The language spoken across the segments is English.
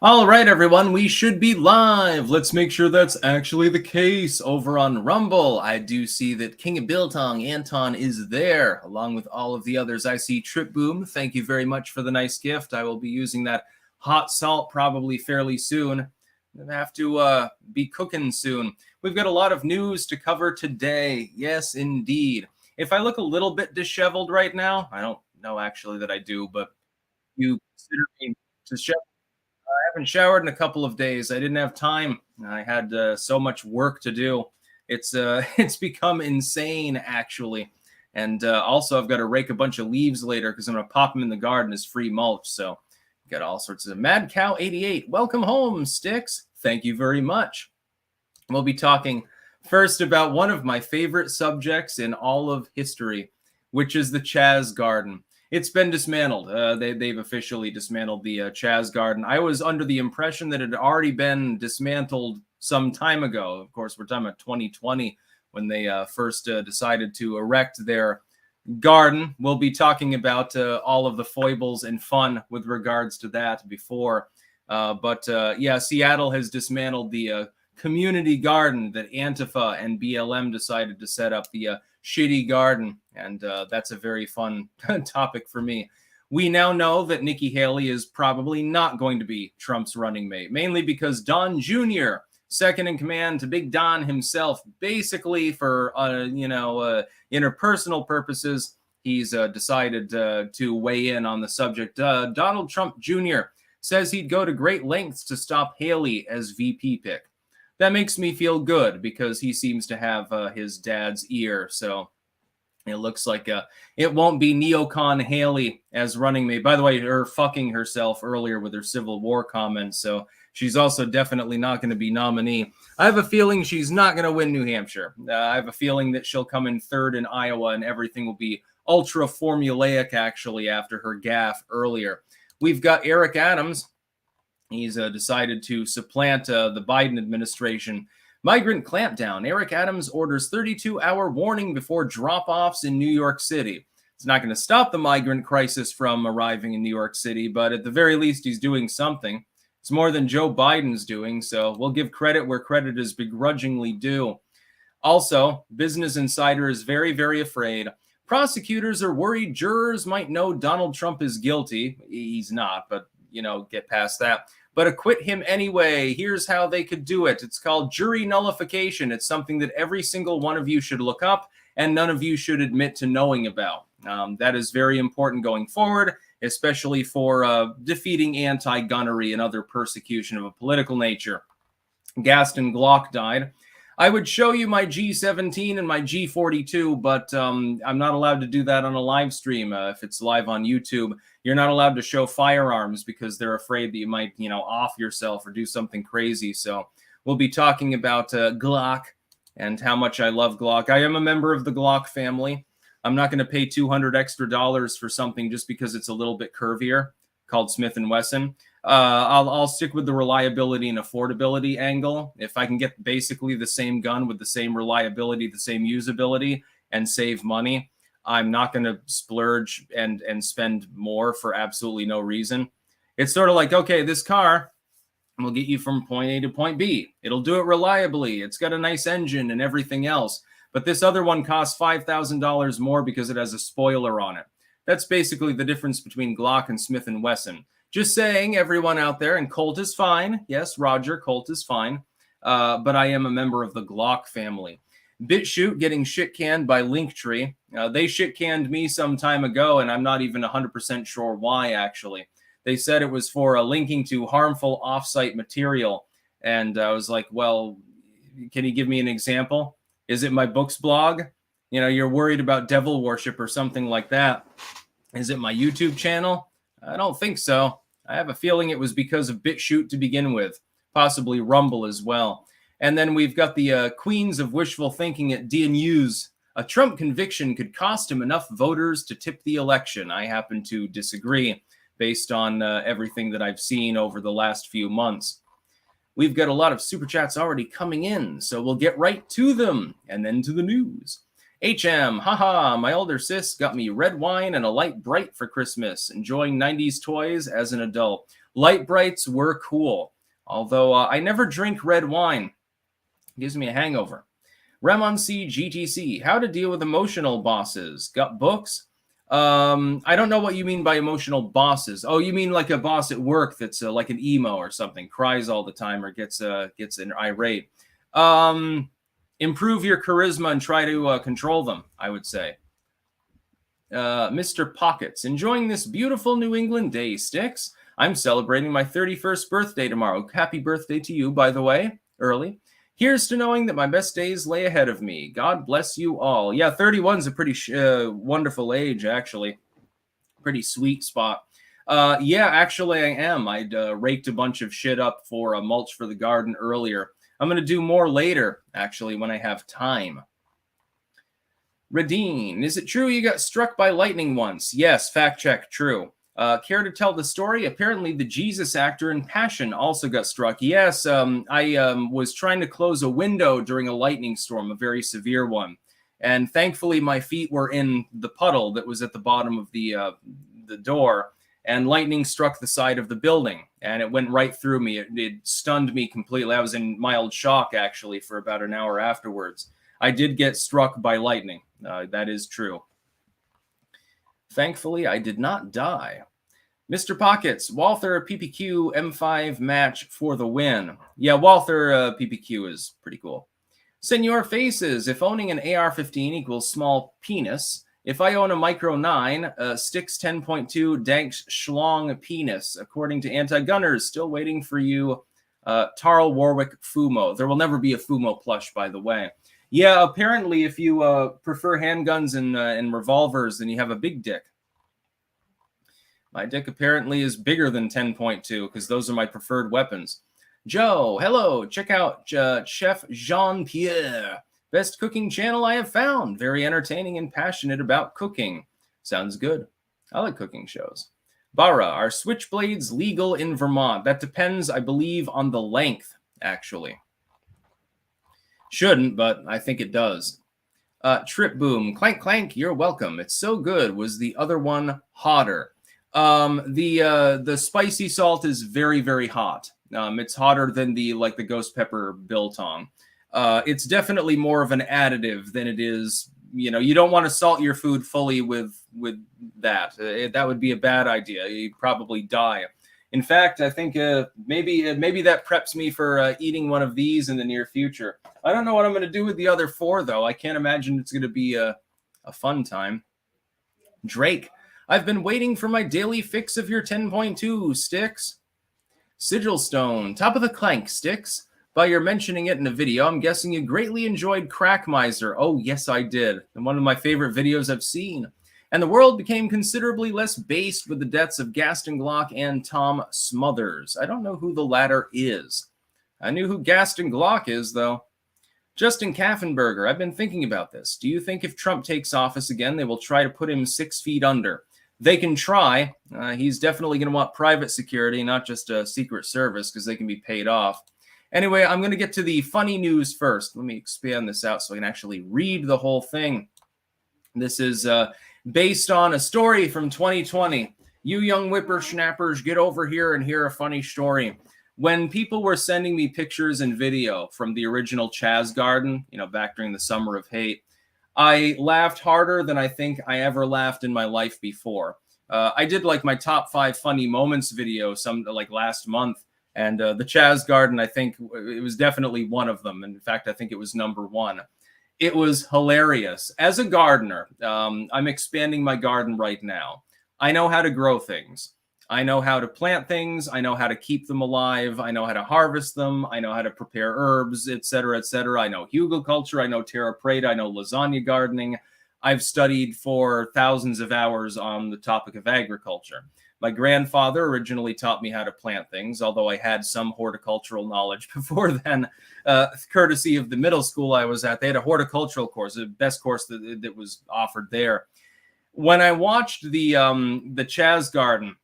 All right, everyone, we should be live. Let's make sure that's actually the case over on Rumble. I do see that King of Biltong, Anton, is there, along with all of the others. I see Trip Boom. Thank you very much for the nice gift. I will be using that hot salt probably fairly soon. I have to be cooking soon. We've got a lot of news to cover today. Yes, indeed. If I look a little bit disheveled right now, I don't know actually that I do, but you consider me disheveled. I haven't showered in a couple of days. I didn't have time. I had so much work to do. It's it's become insane actually. And also I've got to rake a bunch of leaves later because I'm gonna pop them in the garden as free mulch. So got all sorts of Mad Cow 88. Welcome home, Sticks. Thank you very much. We'll be talking first about one of my favorite subjects in all of history, which is the Chaz Garden. It's been dismantled. They've officially dismantled the Chaz Garden. I was under the impression that it had already been dismantled some time ago. Of course, we're talking about 2020 when they first decided to erect their garden. We'll be talking about all of the foibles and fun with regards to that before. But yeah, Seattle has dismantled the community garden that Antifa and BLM decided to set up, the shitty garden. And that's a very fun topic for me. We now know that Nikki Haley is probably not going to be Trump's running mate, mainly because Don Jr., second in command to Big Don himself, basically for, interpersonal purposes, he's decided to weigh in on the subject. Donald Trump Jr. says he'd go to great lengths to stop Haley as VP pick. That makes me feel good because he seems to have his dad's ear. So it looks like it won't be neocon Haley as running mate. By the way, her fucking herself earlier with her Civil War comments. So she's also definitely not going to be nominee. I have a feeling she's not going to win New Hampshire. I have a feeling that she'll come in third in Iowa and everything will be ultra formulaic actually after her gaffe earlier. We've got Eric Adams. He's decided to supplant the Biden administration. Migrant clampdown. Eric Adams orders 32-hour warning before drop-offs in New York City. It's not going to stop the migrant crisis from arriving in New York City, but at the very least, he's doing something. It's more than Joe Biden's doing, so we'll give credit where credit is begrudgingly due. Also, Business Insider is very, very afraid. Prosecutors are worried jurors might know Donald Trump is guilty. He's not, but, get past that. But acquit him anyway. Here's how they could do it. It's called jury nullification. It's something that every single one of you should look up and none of you should admit to knowing about. That is very important going forward, especially for defeating anti-gunnery and other persecution of a political nature. Gaston Glock died. I would show you my G17 and my G42, but I'm not allowed to do that on a live stream. If it's live on YouTube, you're not allowed to show firearms because they're afraid that you might, off yourself or do something crazy. So we'll be talking about Glock and how much I love Glock. I am a member of the Glock family. I'm not going to pay $200 extra for something just because it's a little bit curvier, called Smith & Wesson. I'll stick with the reliability and affordability angle. If I can get basically the same gun with the same reliability, the same usability, and save money, I'm not going to splurge and spend more for absolutely no reason. It's sort of like, okay, this car will get you from point A to point B. It'll do it reliably. It's got a nice engine and everything else. But this other one costs $5,000 more because it has a spoiler on it. That's basically the difference between Glock and Smith & Wesson. Just saying, everyone out there, and Colt is fine. Yes, Roger, Colt is fine. But I am a member of the Glock family. BitChute getting shit-canned by Linktree. They shit-canned me some time ago, and I'm not even 100% sure why, actually. They said it was for linking to harmful off-site material. And I was like, well, can you give me an example? Is it my books blog? You're worried about devil worship or something like that. Is it my YouTube channel? I don't think so. I have a feeling it was because of BitChute to begin with, possibly Rumble as well. And then we've got the queens of wishful thinking at DNU's. A Trump conviction could cost him enough voters to tip the election. I happen to disagree based on everything that I've seen over the last few months. We've got a lot of super chats already coming in, so we'll get right to them and then to the news. HM, haha, my older sis got me red wine and a light bright for Christmas. Enjoying 90s toys as an adult. Light brights were cool, although I never drink red wine. It gives me a hangover. Remon C GTC, how to deal with emotional bosses. Got books? I don't know what you mean by emotional bosses. Oh, you mean like a boss at work that's like an emo or something, cries all the time or gets an irate. Improve your charisma and try to control them, I would say. Mr. Pockets, enjoying this beautiful New England day, Sticks. I'm celebrating my 31st birthday tomorrow. Happy birthday to you, by the way, early. Here's to knowing that my best days lay ahead of me. God bless you all. Yeah, 31's a pretty wonderful age, actually. Pretty sweet spot. Yeah, actually, I am. I'd raked a bunch of shit up for a mulch for the garden earlier. I'm going to do more later, actually, when I have time. Radine, is it true you got struck by lightning once? Yes, fact check, true. Care to tell the story? Apparently, the Jesus actor in Passion also got struck. Yes, I was trying to close a window during a lightning storm, a very severe one. And thankfully, my feet were in the puddle that was at the bottom of the door. And lightning struck the side of the building. And it went right through me. It stunned me completely. I was in mild shock, actually, for about an hour afterwards. I did get struck by lightning. That is true. Thankfully, I did not die. Mr. Pockets, Walther PPQ M5 match for the win. Yeah, Walther PPQ is pretty cool. Senor Faces, if owning an AR-15 equals small penis, if I own a Micro 9, Sticks 10.2 Danks Schlong penis, according to anti-gunners. Still waiting for you, Tarl Warwick Fumo. There will never be a Fumo plush, by the way. Yeah, apparently if you prefer handguns and revolvers, then you have a big dick. My dick apparently is bigger than 10.2 because those are my preferred weapons. Joe, hello. Check out Chef Jean-Pierre. Best cooking channel I have found. Very entertaining and passionate about cooking. Sounds good. I like cooking shows. Bara, are switchblades legal in Vermont? That depends, I believe, on the length, actually. Shouldn't, but I think it does. Trip Boom, clank clank, you're welcome. It's so good. Was the other one hotter? The spicy salt is very, very hot. It's hotter than the ghost pepper biltong. It's definitely more of an additive than it is. You know, you don't want to salt your food fully with that. That would be a bad idea. You'd probably die. In fact, I think maybe that preps me for eating one of these in the near future. I don't know what I'm going to do with the other 4, though. I can't imagine it's going to be a fun time. Drake, I've been waiting for my daily fix of your 10.2, Sticks. Sigil Stone, top of the clank, Sticks. By your mentioning it in a video, I'm guessing you greatly enjoyed Crack Miser. Oh, yes, I did. And one of my favorite videos I've seen. And the world became considerably less based with the deaths of Gaston Glock and Tom Smothers. I don't know who the latter is. I knew who Gaston Glock is, though. Justin Kaffenberger, I've been thinking about this. Do you think if Trump takes office again, they will try to put him 6 feet under? They can try. He's definitely going to want private security, not just a Secret Service, because they can be paid off. Anyway, I'm going to get to the funny news first. Let me expand this out so I can actually read the whole thing. This is based on a story from 2020. You young whippersnappers, get over here and hear a funny story. When people were sending me pictures and video from the original Chaz garden, back during the Summer of Hate, I laughed harder than I think I ever laughed in my life before. I did my top 5 funny moments video last month, and the Chaz garden, I think it was definitely one of them. In fact, I think it was number 1. It was hilarious. As a gardener, I'm expanding my garden right now. I know how to grow things. I know how to plant things. I know how to keep them alive. I know how to harvest them. I know how to prepare herbs, etc., etc. I know hugelkulture. I know terra preta. I know lasagna gardening. I've studied for thousands of hours on the topic of agriculture. My grandfather originally taught me how to plant things, although I had some horticultural knowledge before then, courtesy of the middle school I was at. They had a horticultural course, the best course that was offered there. When I watched the Chaz garden,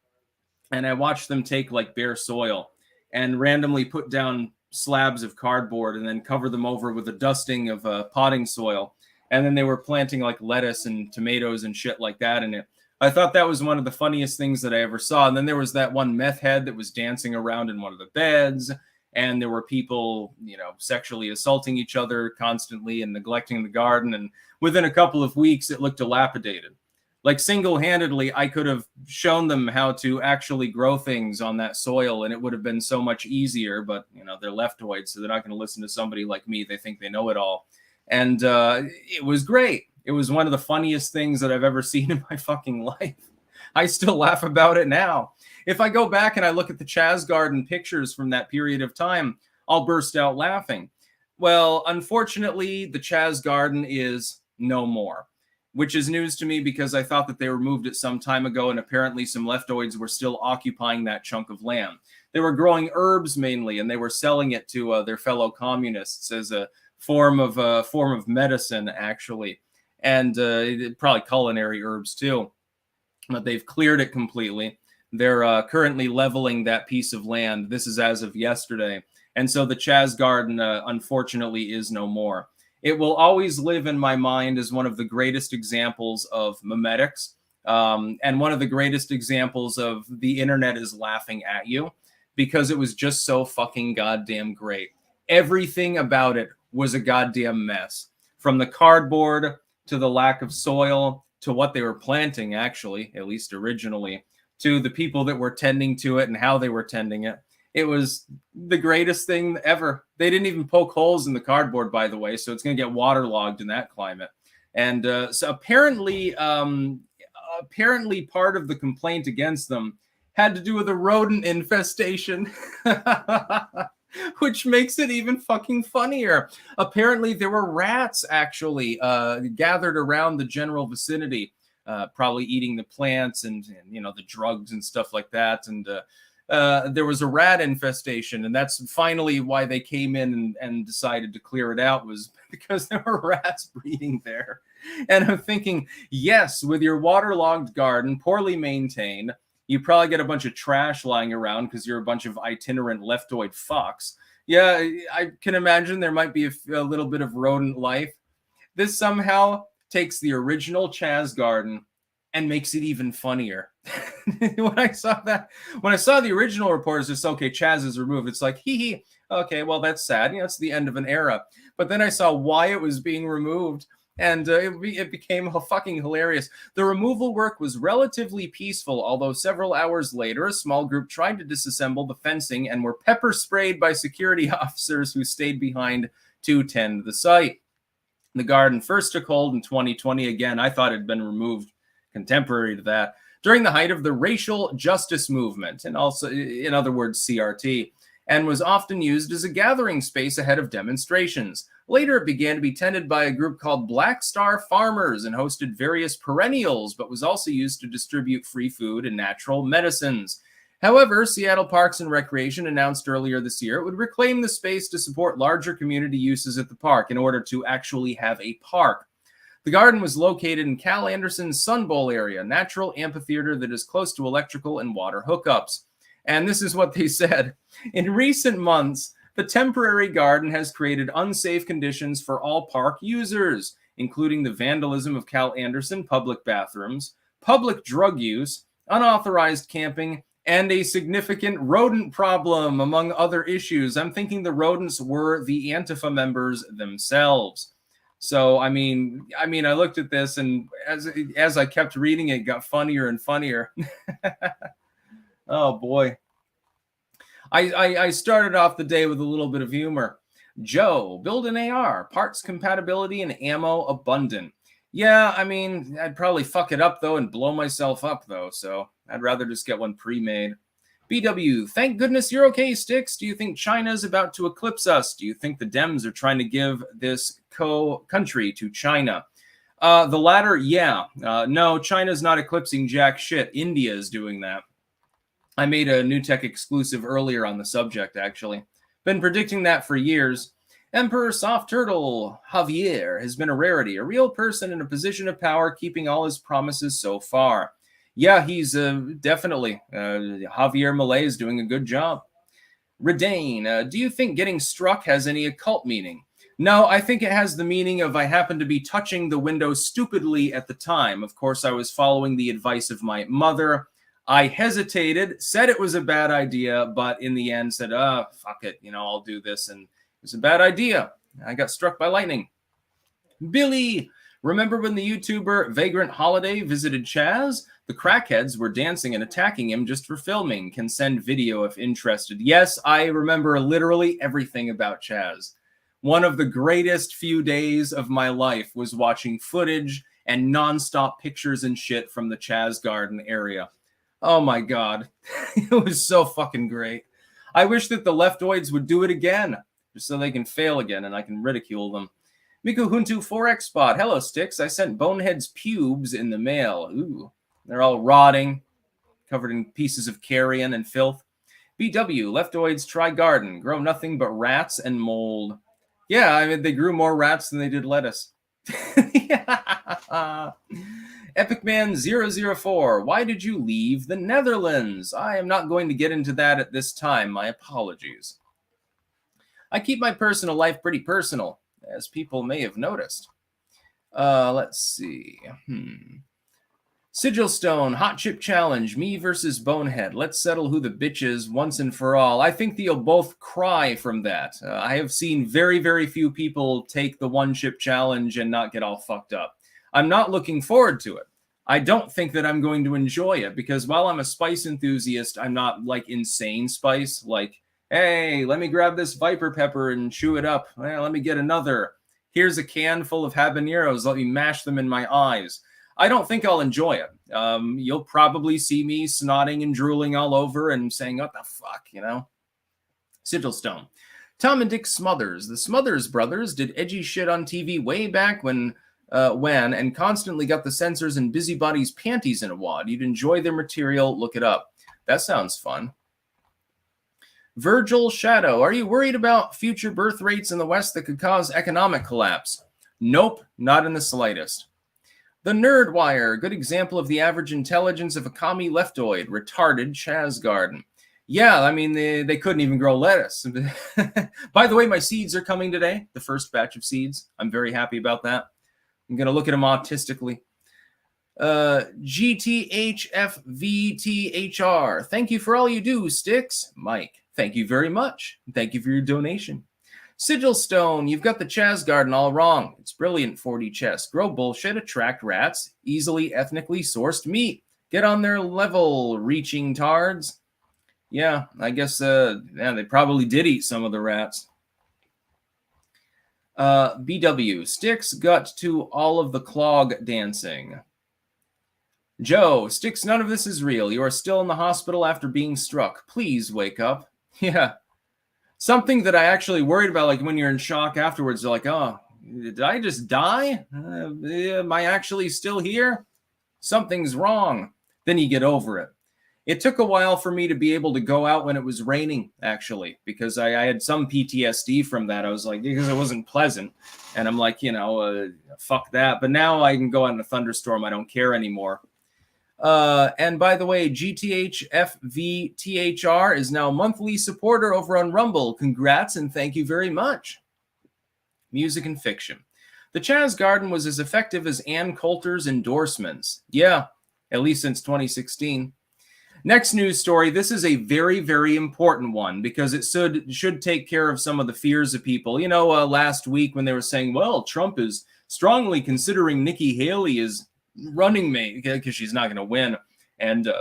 and I watched them take bare soil and randomly put down slabs of cardboard and then cover them over with a dusting of potting soil and then they were planting like lettuce and tomatoes and shit like that in it. I thought that was one of the funniest things that I ever saw. And then there was that one meth head that was dancing around in one of the beds, and there were people, sexually assaulting each other constantly and neglecting the garden. And within a couple of weeks, it looked dilapidated. Like single-handedly, I could have shown them how to actually grow things on that soil, and it would have been so much easier. But, they're leftoids, so they're not going to listen to somebody like me. They think they know it all. And it was great. It was one of the funniest things that I've ever seen in my fucking life. I still laugh about it now. If I go back and I look at the Chaz garden pictures from that period of time, I'll burst out laughing. Well, unfortunately, the Chaz garden is no more, which is news to me because I thought that they removed it some time ago, and apparently some leftoids were still occupying that chunk of land. They were growing herbs mainly, and they were selling it to their fellow communists as a form of medicine, actually, and probably culinary herbs too. But they've cleared it completely. They're currently leveling that piece of land. This is as of yesterday. And so the Chaz garden, unfortunately, is no more. It will always live in my mind as one of the greatest examples of memetics, and one of the greatest examples of the internet is laughing at you, because it was just so fucking goddamn great. Everything about it was a goddamn mess. From the cardboard to the lack of soil to what they were planting, actually, at least originally, to the people that were tending to it and how they were tending it. It was the greatest thing ever. They didn't even poke holes in the cardboard, by the way, so it's going to get waterlogged in that climate. And so apparently part of the complaint against them had to do with a rodent infestation, which makes it even fucking funnier. Apparently there were rats actually gathered around the general vicinity, probably eating the plants and the drugs and stuff like that. And there was a rat infestation, and that's finally why they came in and decided to clear it out, was because there were rats breeding there. And I'm thinking, yes, with your waterlogged garden, poorly maintained, you probably get a bunch of trash lying around because you're a bunch of itinerant leftoid fucks. Yeah, I can imagine there might be a little bit of rodent life. This somehow takes the original Chaz garden and makes it even funnier. When I saw the original report, it's just, okay, Chaz is removed. It's like, hee, okay, well, that's sad. It's the end of an era. But then I saw why it was being removed, and it became fucking hilarious. The removal work was relatively peaceful, although several hours later, a small group tried to disassemble the fencing and were pepper sprayed by security officers who stayed behind to tend the site. The garden first took hold in 2020. Again, I thought it had been removed contemporary to that, during the height of the racial justice movement, and also, in other words, CRT, and was often used as a gathering space ahead of demonstrations. Later, it began to be tended by a group called Black Star Farmers and hosted various perennials, but was also used to distribute free food and natural medicines. However, Seattle Parks and Recreation announced earlier this year it would reclaim the space to support larger community uses at the park in order to actually have a park. The garden was located in Cal Anderson's Sun Bowl area, a natural amphitheater that is close to electrical and water hookups. And this is what they said. In recent months, the temporary garden has created unsafe conditions for all park users, including the vandalism of Cal Anderson public bathrooms, public drug use, unauthorized camping, and a significant rodent problem, among other issues. I'm thinking the rodents were the Antifa members themselves. So, I mean, I looked at this, and as I kept reading it got funnier and funnier. Oh, boy. I started off the day with a little bit of humor. Joe, build an AR, parts compatibility and ammo abundant. Yeah, I mean, I'd probably fuck it up, though, and blow myself up, though, so I'd rather just get one pre-made. BW, thank goodness you're okay, Sticks. Do you think China's about to eclipse us? Do you think the Dems are trying to give this country to China? The latter, yeah. No, China's not eclipsing jack shit. India is doing that. I made a New Tech exclusive earlier on the subject, actually. Been predicting that for years. Emperor Soft Turtle Javier has been a rarity, a real person in a position of power, keeping all his promises so far. Yeah, he's definitely. Javier Milei is doing a good job. Redane, do you think getting struck has any occult meaning? No, I think it has the meaning of I happened to be touching the window stupidly at the time. Of course, I was following the advice of my mother. I hesitated, said it was a bad idea, but in the end said, fuck it, I'll do this. And it was a bad idea. I got struck by lightning. Billy, remember when the YouTuber Vagrant Holiday visited Chaz? The crackheads were dancing and attacking him just for filming. Can send video if interested. Yes, I remember literally everything about Chaz. One of the greatest few days of my life was watching footage and nonstop pictures and shit from the Chaz Garden area. Oh my God. It was so fucking great. I wish that the leftoids would do it again, just so they can fail again and I can ridicule them. Miku Huntu 4X Spot. Hello, Sticks. I sent Bonehead's pubes in the mail. Ooh, they're all rotting, covered in pieces of carrion and filth. BW, leftoids try garden. Grow nothing but rats and mold. Yeah, I mean, they grew more rats than they did lettuce. Epicman004, why did you leave the Netherlands? I am not going to get into that at this time. My apologies. I keep my personal life pretty personal, as people may have noticed. Let's see. Sigilstone, Hot Chip Challenge, me versus Bonehead. Let's settle who the bitch is once and for all. I think that you'll both cry from that. I have seen very, very few people take the one chip challenge and not get all fucked up. I'm not looking forward to it. I don't think that I'm going to enjoy it because while I'm a spice enthusiast, I'm not like insane spice. Like, hey, let me grab this Viper pepper and chew it up. Let me get another. Here's a can full of habaneros. Let me mash them in my eyes. I don't think I'll enjoy it. You'll probably see me snotting and drooling all over and saying, what the fuck, Sigilstone. Tom and Dick Smothers. The Smothers brothers did edgy shit on TV way back when and constantly got the censors and busybodies' panties in a wad. You'd enjoy their material. Look it up. That sounds fun. Virgil Shadow. Are you worried about future birth rates in the West that could cause economic collapse? Nope, not in the slightest. The Nerdwire, good example of the average intelligence of a commie leftoid, retarded Chaz Garden. Yeah, I mean, they couldn't even grow lettuce. By the way, my seeds are coming today, the first batch of seeds. I'm very happy about that. I'm going to look at them autistically. GTHFVTHR, thank you for all you do, Sticks. Mike, thank you very much. Thank you for your donation. Sigilstone, you've got the Chaz Garden all wrong. It's brilliant 4D chess. Grow bullshit, attract rats, easily ethnically sourced meat. Get on their level, reaching tards. Yeah, I guess they probably did eat some of the rats. BW, Sticks got to all of the clog dancing. Joe, Sticks, none of this is real. You are still in the hospital after being struck. Please wake up. Yeah. Something that I actually worried about, like when you're in shock afterwards, you're like, oh, did I just die? Am I actually still here? Something's wrong. Then you get over it. It took a while for me to be able to go out when it was raining, actually, because I had some PTSD from that. I was like, because it wasn't pleasant. And I'm like, fuck that. But now I can go out in a thunderstorm. I don't care anymore. And by the way, GTHFVTHR is now a monthly supporter over on Rumble. Congrats and thank you very much. Music and fiction. The Chaz Garden was as effective as Ann Coulter's endorsements. Yeah, at least since 2016. Next news story. This is a very, very important one because it should take care of some of the fears of people. Last week when they were saying, well, Trump is strongly considering Nikki Haley as running mate because she's not going to win. And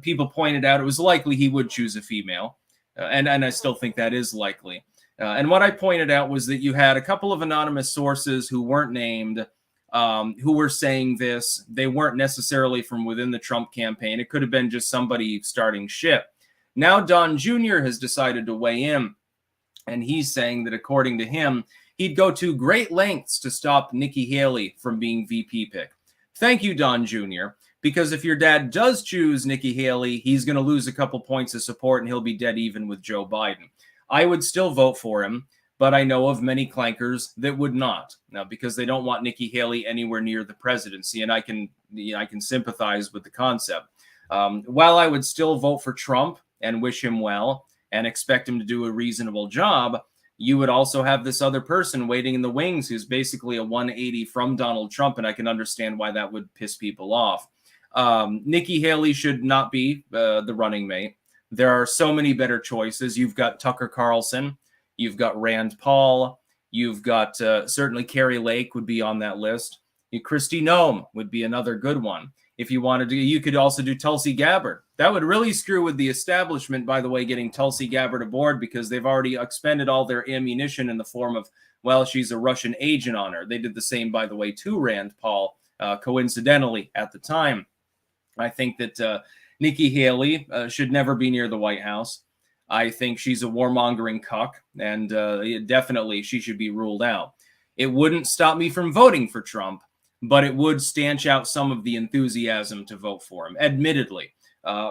people pointed out it was likely he would choose a female. And I still think that is likely. And what I pointed out was that you had a couple of anonymous sources who weren't named who were saying this. They weren't necessarily from within the Trump campaign. It could have been just somebody starting shit. Now Don Jr. has decided to weigh in. And he's saying that according to him, he'd go to great lengths to stop Nikki Haley from being VP pick. Thank you, Don Jr., because if your dad does choose Nikki Haley, he's going to lose a couple points of support and he'll be dead even with Joe Biden. I would still vote for him, but I know of many clankers that would not. Now, because they don't want Nikki Haley anywhere near the presidency, and I can sympathize with the concept. While I would still vote for Trump and wish him well and expect him to do a reasonable job, you would also have this other person waiting in the wings who's basically a 180 from Donald Trump, and I can understand why that would piss people off. Nikki Haley should not be the running mate. There are so many better choices. You've got Tucker Carlson. You've got Rand Paul. You've got certainly Carrie Lake would be on that list. Kristi Noem would be another good one. If you wanted to, you could also do Tulsi Gabbard. That would really screw with the establishment, by the way, getting Tulsi Gabbard aboard, because they've already expended all their ammunition in the form of, well, she's a Russian agent on her. They did the same, by the way, to Rand Paul, coincidentally, at the time. I think that Nikki Haley should never be near the White House. I think she's a warmongering cuck, and definitely she should be ruled out. It wouldn't stop me from voting for Trump, but it would stanch out some of the enthusiasm to vote for him, admittedly,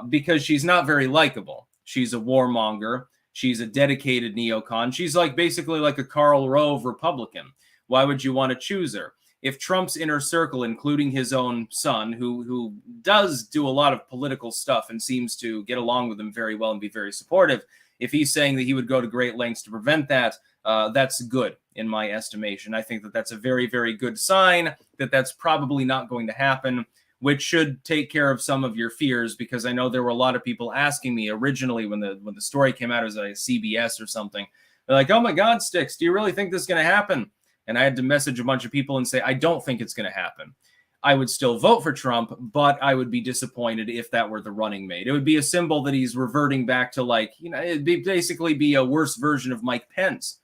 because she's not very likable. She's a warmonger. She's a dedicated neocon. She's like basically like a Karl Rove Republican. Why would you want to choose her? If Trump's inner circle, including his own son, who does do a lot of political stuff and seems to get along with him very well and be very supportive, if he's saying that he would go to great lengths to prevent that, that's good in my estimation. I think that that's a very, very good sign that that's probably not going to happen, which should take care of some of your fears, because I know there were a lot of people asking me originally when the story came out as a CBS or something. They're like, oh my God, Sticks, do you really think this is going to happen? And I had to message a bunch of people and say, I don't think it's going to happen. I would still vote for Trump, but I would be disappointed if that were the running mate. It would be a symbol that he's reverting back to, like, it'd basically be a worse version of Mike Pence.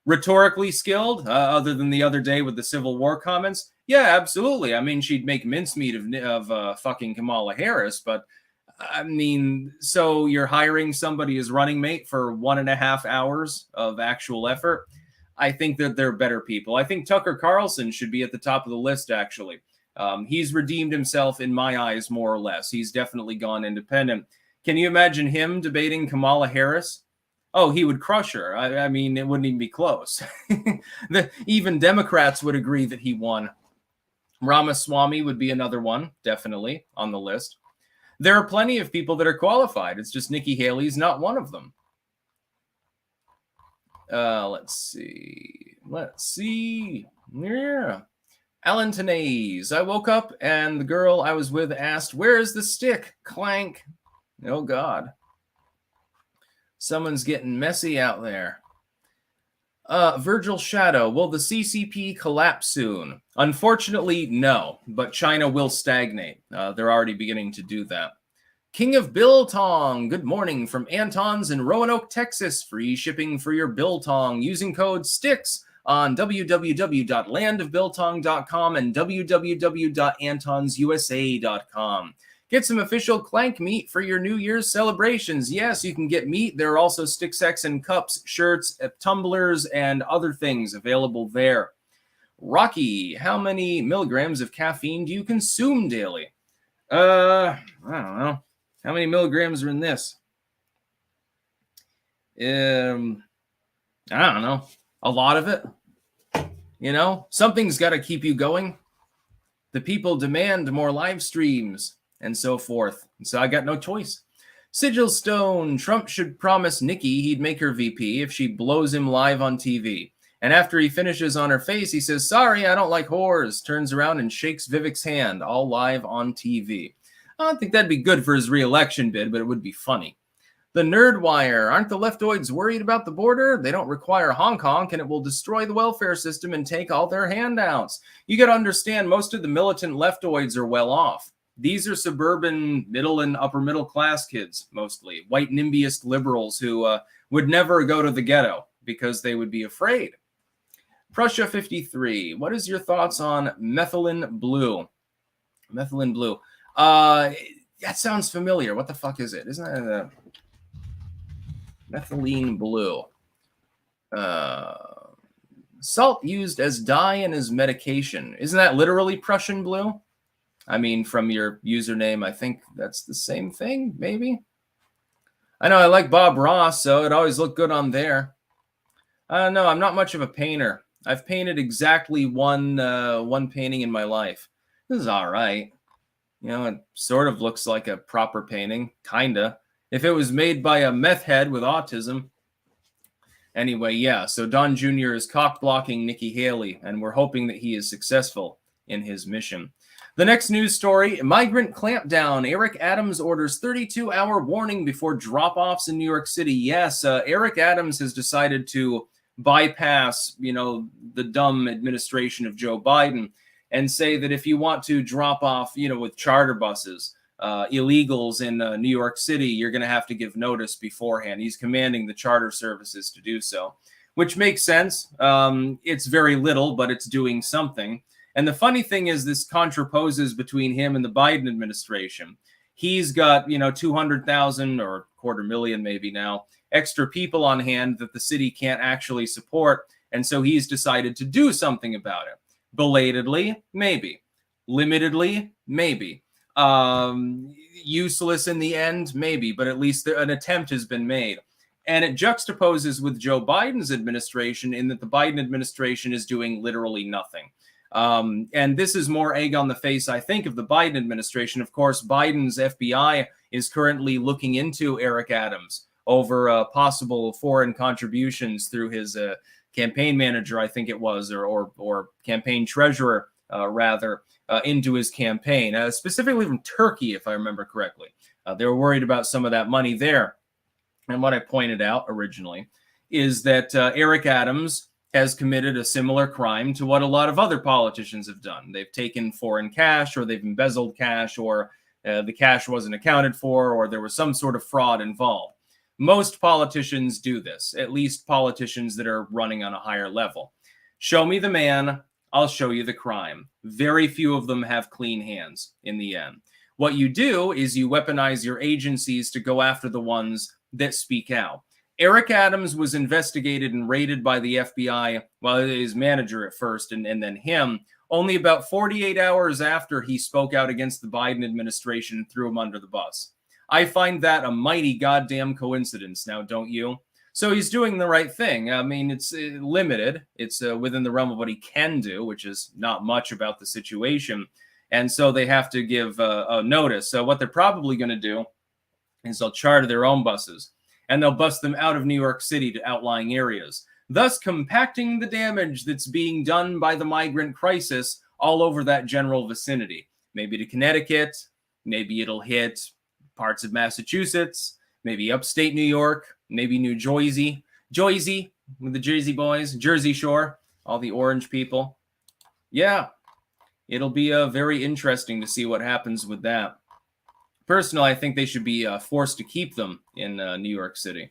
Rhetorically skilled, other than the other day with the Civil War comments. Yeah, absolutely. I mean, she'd make mincemeat of fucking Kamala Harris, but I mean, so you're hiring somebody as running mate for 1.5 hours of actual effort. I think that they're better people. I think Tucker Carlson should be at the top of the list, actually. He's redeemed himself in my eyes, more or less. He's definitely gone independent. Can you imagine him debating Kamala Harris? Oh, he would crush her. I mean, it wouldn't even be close. Even Democrats would agree that he won. Ramaswamy would be another one, definitely, on the list. There are plenty of people that are qualified. It's just Nikki Haley's not one of them. Let's see. Yeah. Alan Tenaz. I woke up and the girl I was with asked, where is the stick? Clank. Oh, God. Someone's getting messy out there. Virgil Shadow. Will the CCP collapse soon? Unfortunately, no. But China will stagnate. They're already beginning to do that. King of Biltong, good morning from Anton's in Roanoke, Texas. Free shipping for your Biltong using code STICKS on www.landofbiltong.com and www.antonsusa.com. Get some official Clank meat for your New Year's celebrations. Yes, you can get meat. There are also stick sex and cups, shirts, tumblers, and other things available there. Rocky, how many milligrams of caffeine do you consume daily? I don't know. How many milligrams are in this? I don't know. A lot of it. Something's got to keep you going. The people demand more live streams and so forth. So I got no choice. Sigil Stone, Trump should promise Nikki he'd make her VP if she blows him live on TV. And after he finishes on her face, he says, sorry, I don't like whores. Turns around and shakes Vivek's hand, all live on TV. I don't think that'd be good for his re-election bid, but it would be funny. The Nerdwire. Aren't the leftoids worried about the border? They don't require Hong Kong, and it will destroy the welfare system and take all their handouts. You got to understand, most of the militant leftoids are well off. These are suburban middle and upper middle class kids, mostly. White NIMBYist liberals who would never go to the ghetto because they would be afraid. Prussia 53. What is your thoughts on methylene blue? Methylene blue. That sounds familiar. What the fuck is it? Isn't that methylene blue? Salt used as dye and as medication. Isn't that literally Prussian blue? I mean, from your username, I think that's the same thing, maybe? I know I like Bob Ross, so it always looked good on there. I don't know. I'm not much of a painter. I've painted exactly one painting in my life. This is all right. It sort of looks like a proper painting, kinda. If it was made by a meth head with autism. Anyway, yeah, so Don Jr. is cock-blocking Nikki Haley, and we're hoping that he is successful in his mission. The next news story, migrant clampdown. Eric Adams orders 32-hour warning before drop-offs in New York City. Yes, Eric Adams has decided to bypass, the dumb administration of Joe Biden and say that if you want to drop off, with charter buses, illegals in New York City, you're going to have to give notice beforehand. He's commanding the charter services to do so, which makes sense. It's very little, but it's doing something. And the funny thing is this contraposes between him and the Biden administration. He's got, 200,000 or 250,000 maybe now extra people on hand that the city can't actually support. And so he's decided to do something about it. Belatedly, maybe. Limitedly, maybe. Useless in the end, maybe, but at least an attempt has been made. And it juxtaposes with Joe Biden's administration in that the Biden administration is doing literally nothing. And this is more egg on the face, I think, of the Biden administration. Of course, Biden's FBI is currently looking into Eric Adams over possible foreign contributions through his campaign manager, I think it was, or campaign treasurer, rather, into his campaign, specifically from Turkey, if I remember correctly. They were worried about some of that money there. And what I pointed out originally is that Eric Adams has committed a similar crime to what a lot of other politicians have done. They've taken foreign cash, or they've embezzled cash, or the cash wasn't accounted for, or there was some sort of fraud involved. Most politicians do this, at least politicians that are running on a higher level. Show me the man, I'll show you the crime. Very few of them have clean hands in the end. What you do is you weaponize your agencies to go after the ones that speak out. Eric Adams was investigated and raided by the FBI, well, his manager at first, and then him, only about 48 hours after he spoke out against the Biden administration and threw him under the bus. I find that a mighty goddamn coincidence now, don't you? So he's doing the right thing. I mean, it's limited. It's within the realm of what he can do, which is not much about the situation. And so they have to give a notice. So what they're probably going to do is they'll charter their own buses, and they'll bus them out of New York City to outlying areas, thus compacting the damage that's being done by the migrant crisis all over that general vicinity. Maybe to Connecticut, maybe it'll hit parts of Massachusetts, maybe upstate New York, maybe New Jersey, with the Jersey boys, Jersey Shore, all the orange people. Yeah, it'll be very interesting to see what happens with that. Personally, I think they should be forced to keep them in New York City.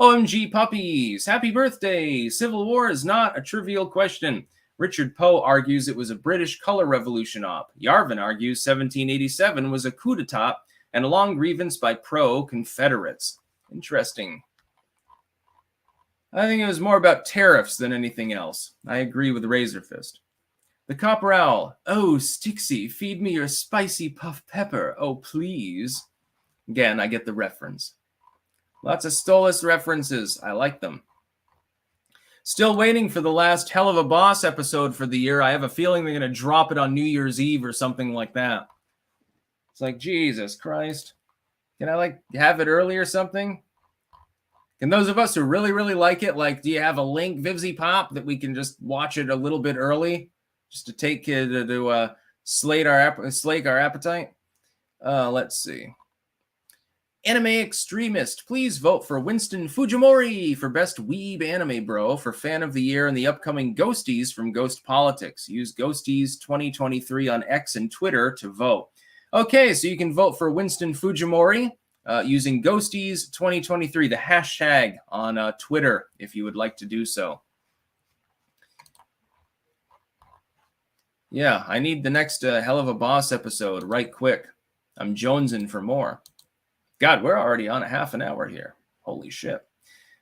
OMG puppies, happy birthday. Civil War is not a trivial question. Richard Poe argues it was a British color revolution op. Yarvin argues 1787 was a coup d'etat and a long grievance by pro-Confederates. Interesting. I think it was more about tariffs than anything else. I agree with Razorfist. The Copper Owl. Oh, Stixie, feed me your spicy puff pepper. Oh, please. Again, I get the reference. Lots of Stolas references. I like them. Still waiting for the last Hell of a Boss episode for the year. I have a feeling they're going to drop it on New Year's Eve or something like that. It's like, Jesus Christ. Can I, have it early or something? Can those of us who really, really like it, do you have a link, Vivzy Pop, that we can just watch it a little bit early? Just to take to slake our appetite. Let's see. Anime Extremist, please vote for Winston Fujimori for Best Weeb Anime Bro for Fan of the Year and the upcoming Ghosties from Ghost Politics. Use Ghosties 2023 on X and Twitter to vote. Okay, so you can vote for Winston Fujimori using Ghosties 2023, the hashtag on Twitter, if you would like to do so. Yeah, I need the next Hell of a Boss episode right quick. I'm jonesing for more. God, we're already on a half an hour here. Holy shit.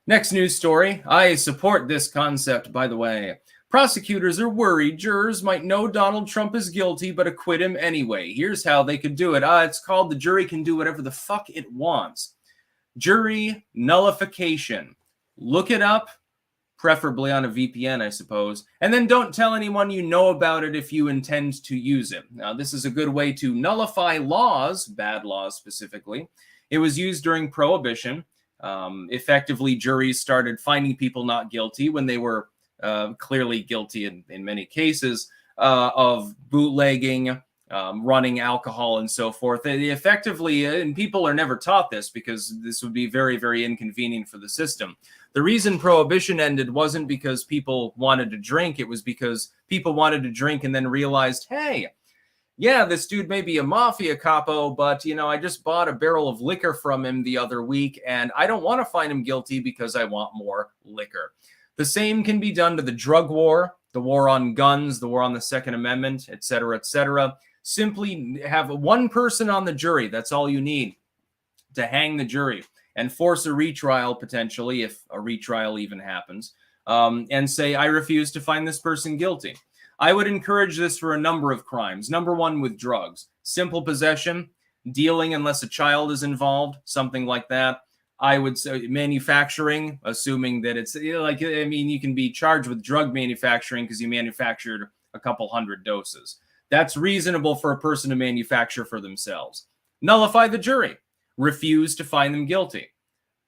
Next news story. I support this concept, by the way. Prosecutors are worried jurors might know Donald Trump is guilty but acquit him anyway. Here's how they could do it. It's called the jury can do whatever the fuck it wants. Jury nullification. Look it up, preferably on a VPN, I suppose, and then don't tell anyone you know about it if you intend to use it. Now, this is a good way to nullify laws, bad laws specifically. It was used during Prohibition. Effectively, juries started finding people not guilty when they were clearly guilty in many cases of bootlegging, running alcohol, and so forth. Effectively, and people are never taught this because this would be very, very inconvenient for the system. The reason prohibition ended wasn't because people wanted to drink. It was because people wanted to drink and then realized, hey, yeah, this dude may be a mafia capo, but, you know, I just bought a barrel of liquor from him the other week, and I don't want to find him guilty because I want more liquor. The same can be done to the drug war, the war on guns, the war on the Second Amendment, et cetera, et cetera. Simply have one person on the jury. That's all you need to hang the jury and force a retrial, potentially, if a retrial even happens, and say, I refuse to find this person guilty. I would encourage this for a number of crimes. Number one, with drugs. Simple possession, dealing unless a child is involved, something like that. I would say manufacturing, assuming that it's like, I mean, you can be charged with drug manufacturing because you manufactured a couple hundred doses. That's reasonable for a person to manufacture for themselves. Nullify the jury. Refuse to find them guilty.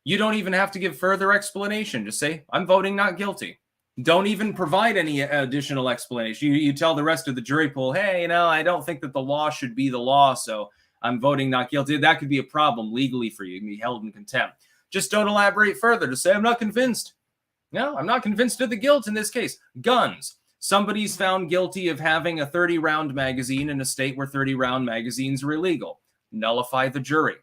You don't even have to give further explanation. Just say, I'm voting not guilty. Don't even provide any additional explanation. You tell the rest of the jury pool, hey, you know, I don't think that the law should be the law, so I'm voting not guilty. That could be a problem legally for you. You can be held in contempt. Just don't elaborate further. Just say, I'm not convinced. No, I'm not convinced of the guilt in this case. Guns. Somebody's found guilty of having a 30-round magazine in a state where 30-round magazines are illegal. Nullify the jury.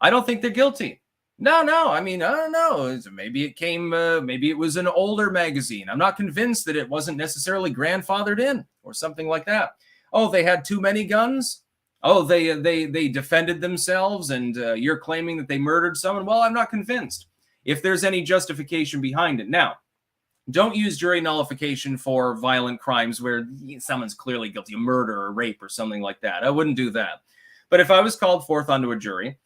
I don't think they're guilty. No. I mean, I don't know. Maybe it came, maybe it was an older magazine. I'm not convinced that it wasn't necessarily grandfathered in or something like that. Oh, they had too many guns? Oh, they defended themselves and you're claiming that they murdered someone? Well, I'm not convinced if there's any justification behind it. Now, don't use jury nullification for violent crimes where someone's clearly guilty of murder or rape or something like that. I wouldn't do that. But if I was called forth onto a jury,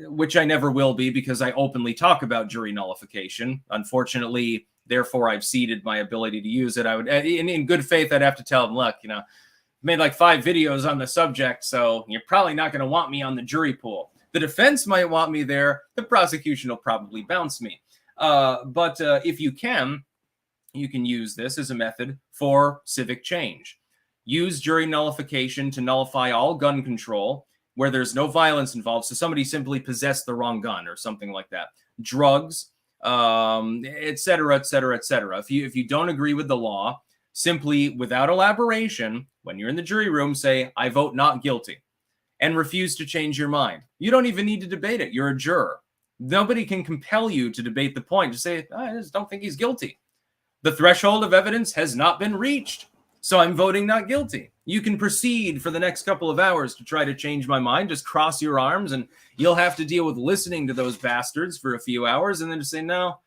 which I never will be because I openly talk about jury nullification. Unfortunately, therefore, I've ceded my ability to use it. I would, in good faith, I'd have to tell them, look, you know, made like 5 videos on the subject, so you're probably not going to want me on the jury pool. The defense might want me there. The prosecution will probably bounce me. But if you can use this as a method for civic change. Use jury nullification to nullify all gun control where there's no violence involved. So somebody simply possessed the wrong gun or something like that. Drugs, et cetera, et cetera, et cetera. If you don't agree with the law, simply, without elaboration, when you're in the jury room, say, I vote not guilty, and refuse to change your mind. You don't even need to debate it. You're a juror. Nobody can compel you to debate the point. Just say, I just don't think he's guilty. The threshold of evidence has not been reached, so I'm voting not guilty. You can proceed for the next couple of hours to try to change my mind. Just cross your arms, and you'll have to deal with listening to those bastards for a few hours, and then just say, no,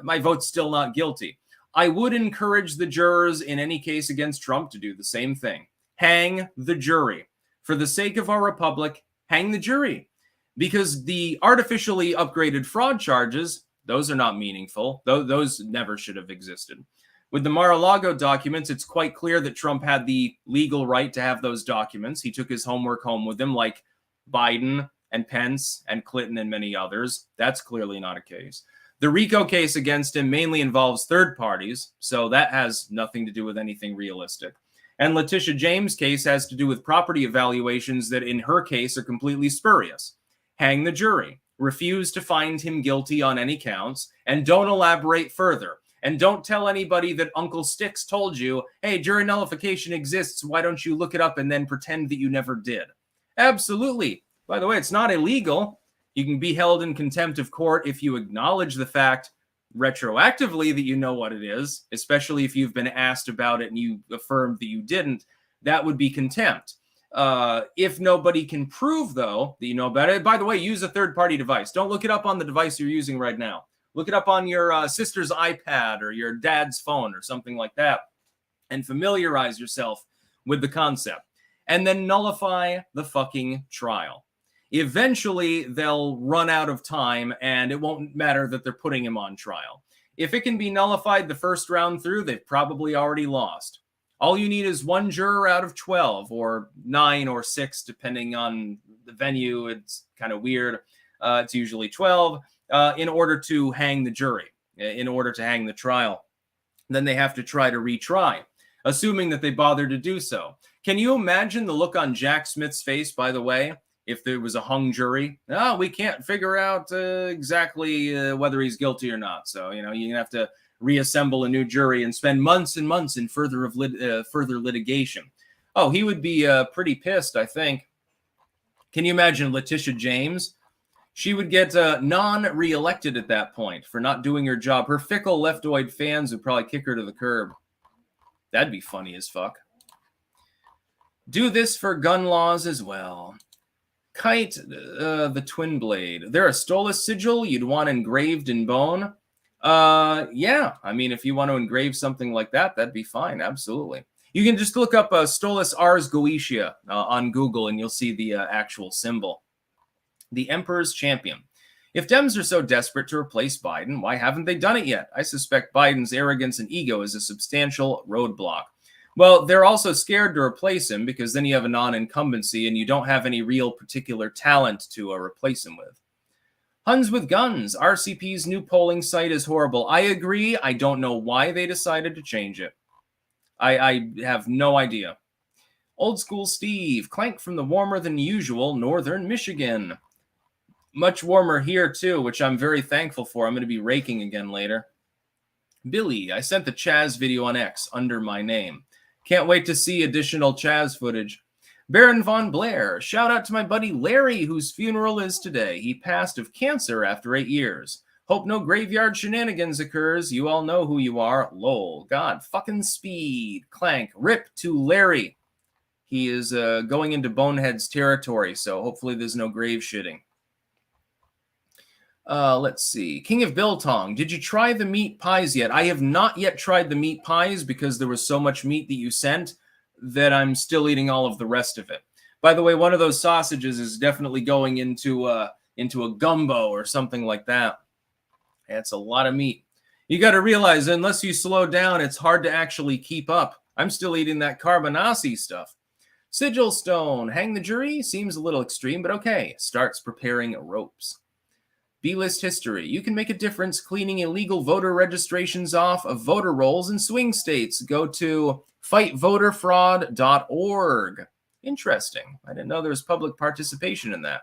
my vote's still not guilty. I would encourage the jurors in any case against Trump to do the same thing. Hang the jury. For the sake of our republic, hang the jury. Because the artificially upgraded fraud charges, those are not meaningful. Those never should have existed. With the Mar-a-Lago documents, it's quite clear that Trump had the legal right to have those documents. He took his homework home with him, like Biden and Pence and Clinton and many others. That's clearly not a case. The RICO case against him mainly involves third parties, so that has nothing to do with anything realistic. And Letitia James' case has to do with property evaluations that in her case are completely spurious. Hang the jury. Refuse to find him guilty on any counts, and don't elaborate further. And don't tell anybody that Uncle Sticks told you, hey, jury nullification exists, why don't you look it up and then pretend that you never did? Absolutely. By the way, it's not illegal. You can be held in contempt of court if you acknowledge the fact retroactively that you know what it is, especially if you've been asked about it and you affirmed that you didn't. That would be contempt. If nobody can prove, though, that you know about it, by the way, use a third-party device. Don't look it up on the device you're using right now. Look it up on your sister's iPad or your dad's phone or something like that and familiarize yourself with the concept. And then nullify the fucking trial. Eventually, they'll run out of time and it won't matter that they're putting him on trial. If it can be nullified the first round through, they've probably already lost. All you need is one juror out of 12 or 9 or 6, depending on the venue. It's kind of weird. It's usually 12. in order to hang the jury, in order to hang the trial. Then they have to try to retry, assuming that they bother to do so. Can you imagine the look on Jack Smith's face, by the way, if there was a hung jury? Oh, we can't figure out exactly whether he's guilty or not. So, you're going to have to reassemble a new jury and spend months and months in further litigation. Oh, he would be pretty pissed, I think. Can you imagine Letitia James? She would get non-reelected at that point for not doing her job. Her fickle leftoid fans would probably kick her to the curb. That'd be funny as fuck. Do this for gun laws as well. Kite the twin blade. There a Stolas sigil you'd want engraved in bone? Yeah. I mean, if you want to engrave something like that, that'd be fine. Absolutely. You can just look up Stolas Ars Goetia on Google, and you'll see the actual symbol. The Emperor's Champion. If Dems are so desperate to replace Biden, why haven't they done it yet? I suspect Biden's arrogance and ego is a substantial roadblock. Well, they're also scared to replace him because then you have a non-incumbency and you don't have any real particular talent to replace him with. Huns with Guns. RCP's new polling site is horrible. I agree. I don't know why they decided to change it. I have no idea. Old School Steve. Clank from the warmer than usual northern Michigan. Much warmer here, too, which I'm very thankful for. I'm going to be raking again later. Billy. I sent the Chaz video on X under my name. Can't wait to see additional Chaz footage. Baron Von Blair. Shout out to my buddy Larry, whose funeral is today. He passed of cancer after 8 years. Hope no graveyard shenanigans occurs. You all know who you are. Lol. God fucking speed. Clank. Rip to Larry. He is going into Bonehead's territory, so hopefully there's no grave shitting. Let's see. King of Biltong, did you try the meat pies yet? I have not yet tried the meat pies because there was so much meat that you sent that I'm still eating all of the rest of it. By the way, one of those sausages is definitely going into a gumbo or something like that. That's a lot of meat. You got to realize, unless you slow down, it's hard to actually keep up. I'm still eating that carbonasi stuff. Sigil Stone, hang the jury? Seems a little extreme, but okay. Starts preparing ropes. B-list history. You can make a difference cleaning illegal voter registrations off of voter rolls in swing states. Go to fightvoterfraud.org. Interesting. I didn't know there was public participation in that.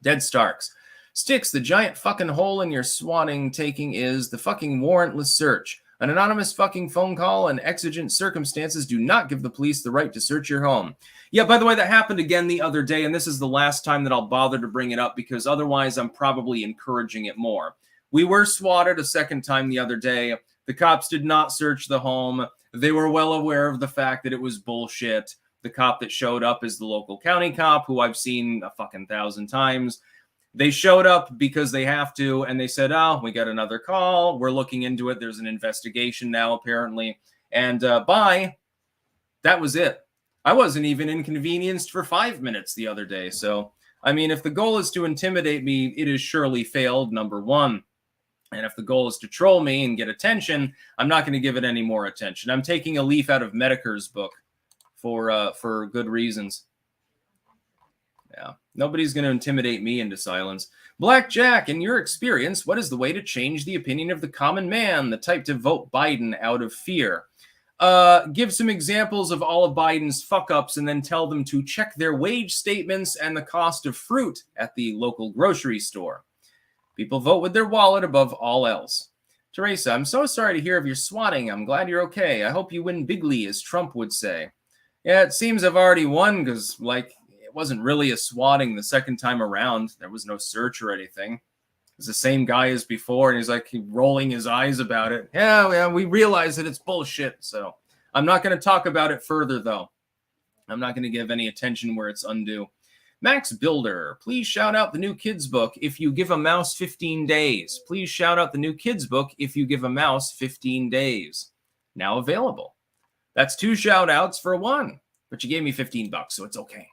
Dead Starks. Sticks, the giant fucking hole in your swatting taking is the fucking warrantless search. An anonymous fucking phone call and exigent circumstances do not give the police the right to search your home. Yeah, by the way, that happened again the other day, and this is the last time that I'll bother to bring it up because otherwise I'm probably encouraging it more. We were swatted a second time the other day. The cops did not search the home. They were well aware of the fact that it was bullshit. The cop that showed up is the local county cop, who I've seen a fucking 1,000 times. They showed up because they have to, and they said, oh, we got another call. We're looking into it. There's an investigation now, apparently. And bye. That was it. I wasn't even inconvenienced for 5 minutes the other day. So, I mean, if the goal is to intimidate me, it has surely failed, number one. And if the goal is to troll me and get attention, I'm not going to give it any more attention. I'm taking a leaf out of Medicare's book for good reasons. Yeah, nobody's going to intimidate me into silence. Blackjack, in your experience, what is the way to change the opinion of the common man, the type to vote Biden out of fear? Give some examples of all of Biden's fuck-ups and then tell them to check their wage statements and the cost of fruit at the local grocery store. People vote with their wallet above all else. Teresa, I'm so sorry to hear of your swatting. I'm glad you're okay. I hope you win bigly, as Trump would say. Yeah, it seems I've already won because, it wasn't really a swatting the second time around. There was no search or anything. It was the same guy as before, and he's rolling his eyes about it. Yeah, we realize that it's bullshit, so I'm not going to talk about it further, though. I'm not going to give any attention where it's undue. Max Builder, please shout out the new kids book if you give a mouse 15 days. Please shout out the new kids book if you give a mouse 15 days. Now available. That's 2 shout outs for 1, but you gave me $15, so it's okay.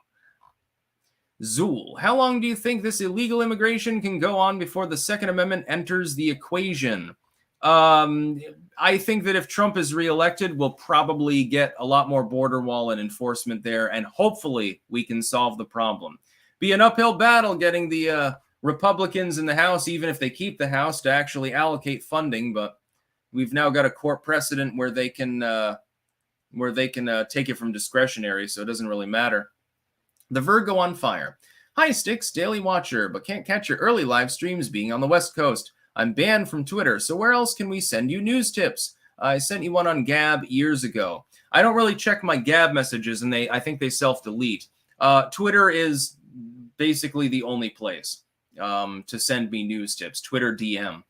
Zool, how long do you think this illegal immigration can go on before the Second Amendment enters the equation? I think that if Trump is reelected, we'll probably get a lot more border wall and enforcement there, and hopefully we can solve the problem. Be an uphill battle getting the Republicans in the House, even if they keep the House, to actually allocate funding. But we've now got a court precedent where they can take it from discretionary, so it doesn't really matter. The Virgo on fire. Hi, Sticks, Daily Watcher, but can't catch your early live streams being on the West Coast. I'm banned from Twitter, so where else can we send you news tips? I sent you one on Gab years ago. I don't really check my Gab messages, and I think they self-delete. Twitter is basically the only place to send me news tips. Twitter DM.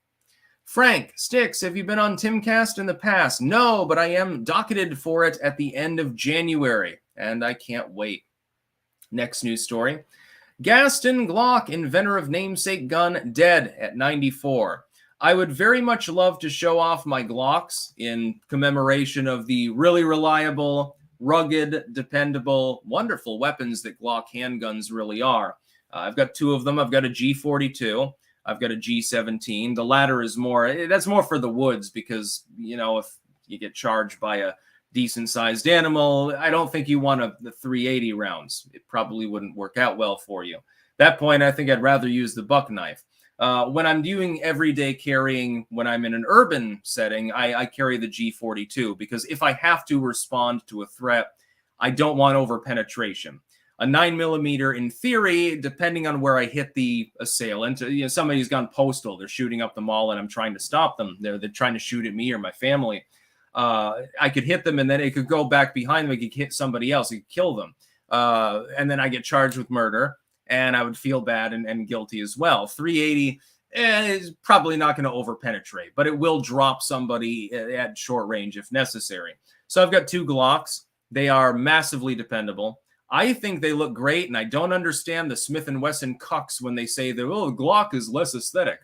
Frank, Sticks, have you been on Timcast in the past? No, but I am docketed for it at the end of January, and I can't wait. Next news story. Gaston Glock, inventor of namesake gun, dead at 94. I would very much love to show off my Glocks in commemoration of the really reliable, rugged, dependable, wonderful weapons that Glock handguns really are. I've got two of them. I've got a G42. I've got a G17. The latter is that's more for the woods because, if you get charged by a decent-sized animal, I don't think you want the 380 rounds. It probably wouldn't work out well for you. At that point, I think I'd rather use the buck knife. When I'm doing everyday carrying, when I'm in an urban setting, I carry the G42 because if I have to respond to a threat, I don't want over-penetration. A 9mm, in theory, depending on where I hit the assailant, somebody's gone postal. They're shooting up the mall, and I'm trying to stop them. They're trying to shoot at me or my family. I could hit them, and then it could go back behind them. I could hit somebody else. It could kill them. And then I get charged with murder, and I would feel bad and guilty as well. 380 is probably not going to over-penetrate, but it will drop somebody at short range if necessary. So I've got two Glocks. They are massively dependable. I think they look great, and I don't understand the Smith & Wesson cucks when they say that, Glock is less aesthetic.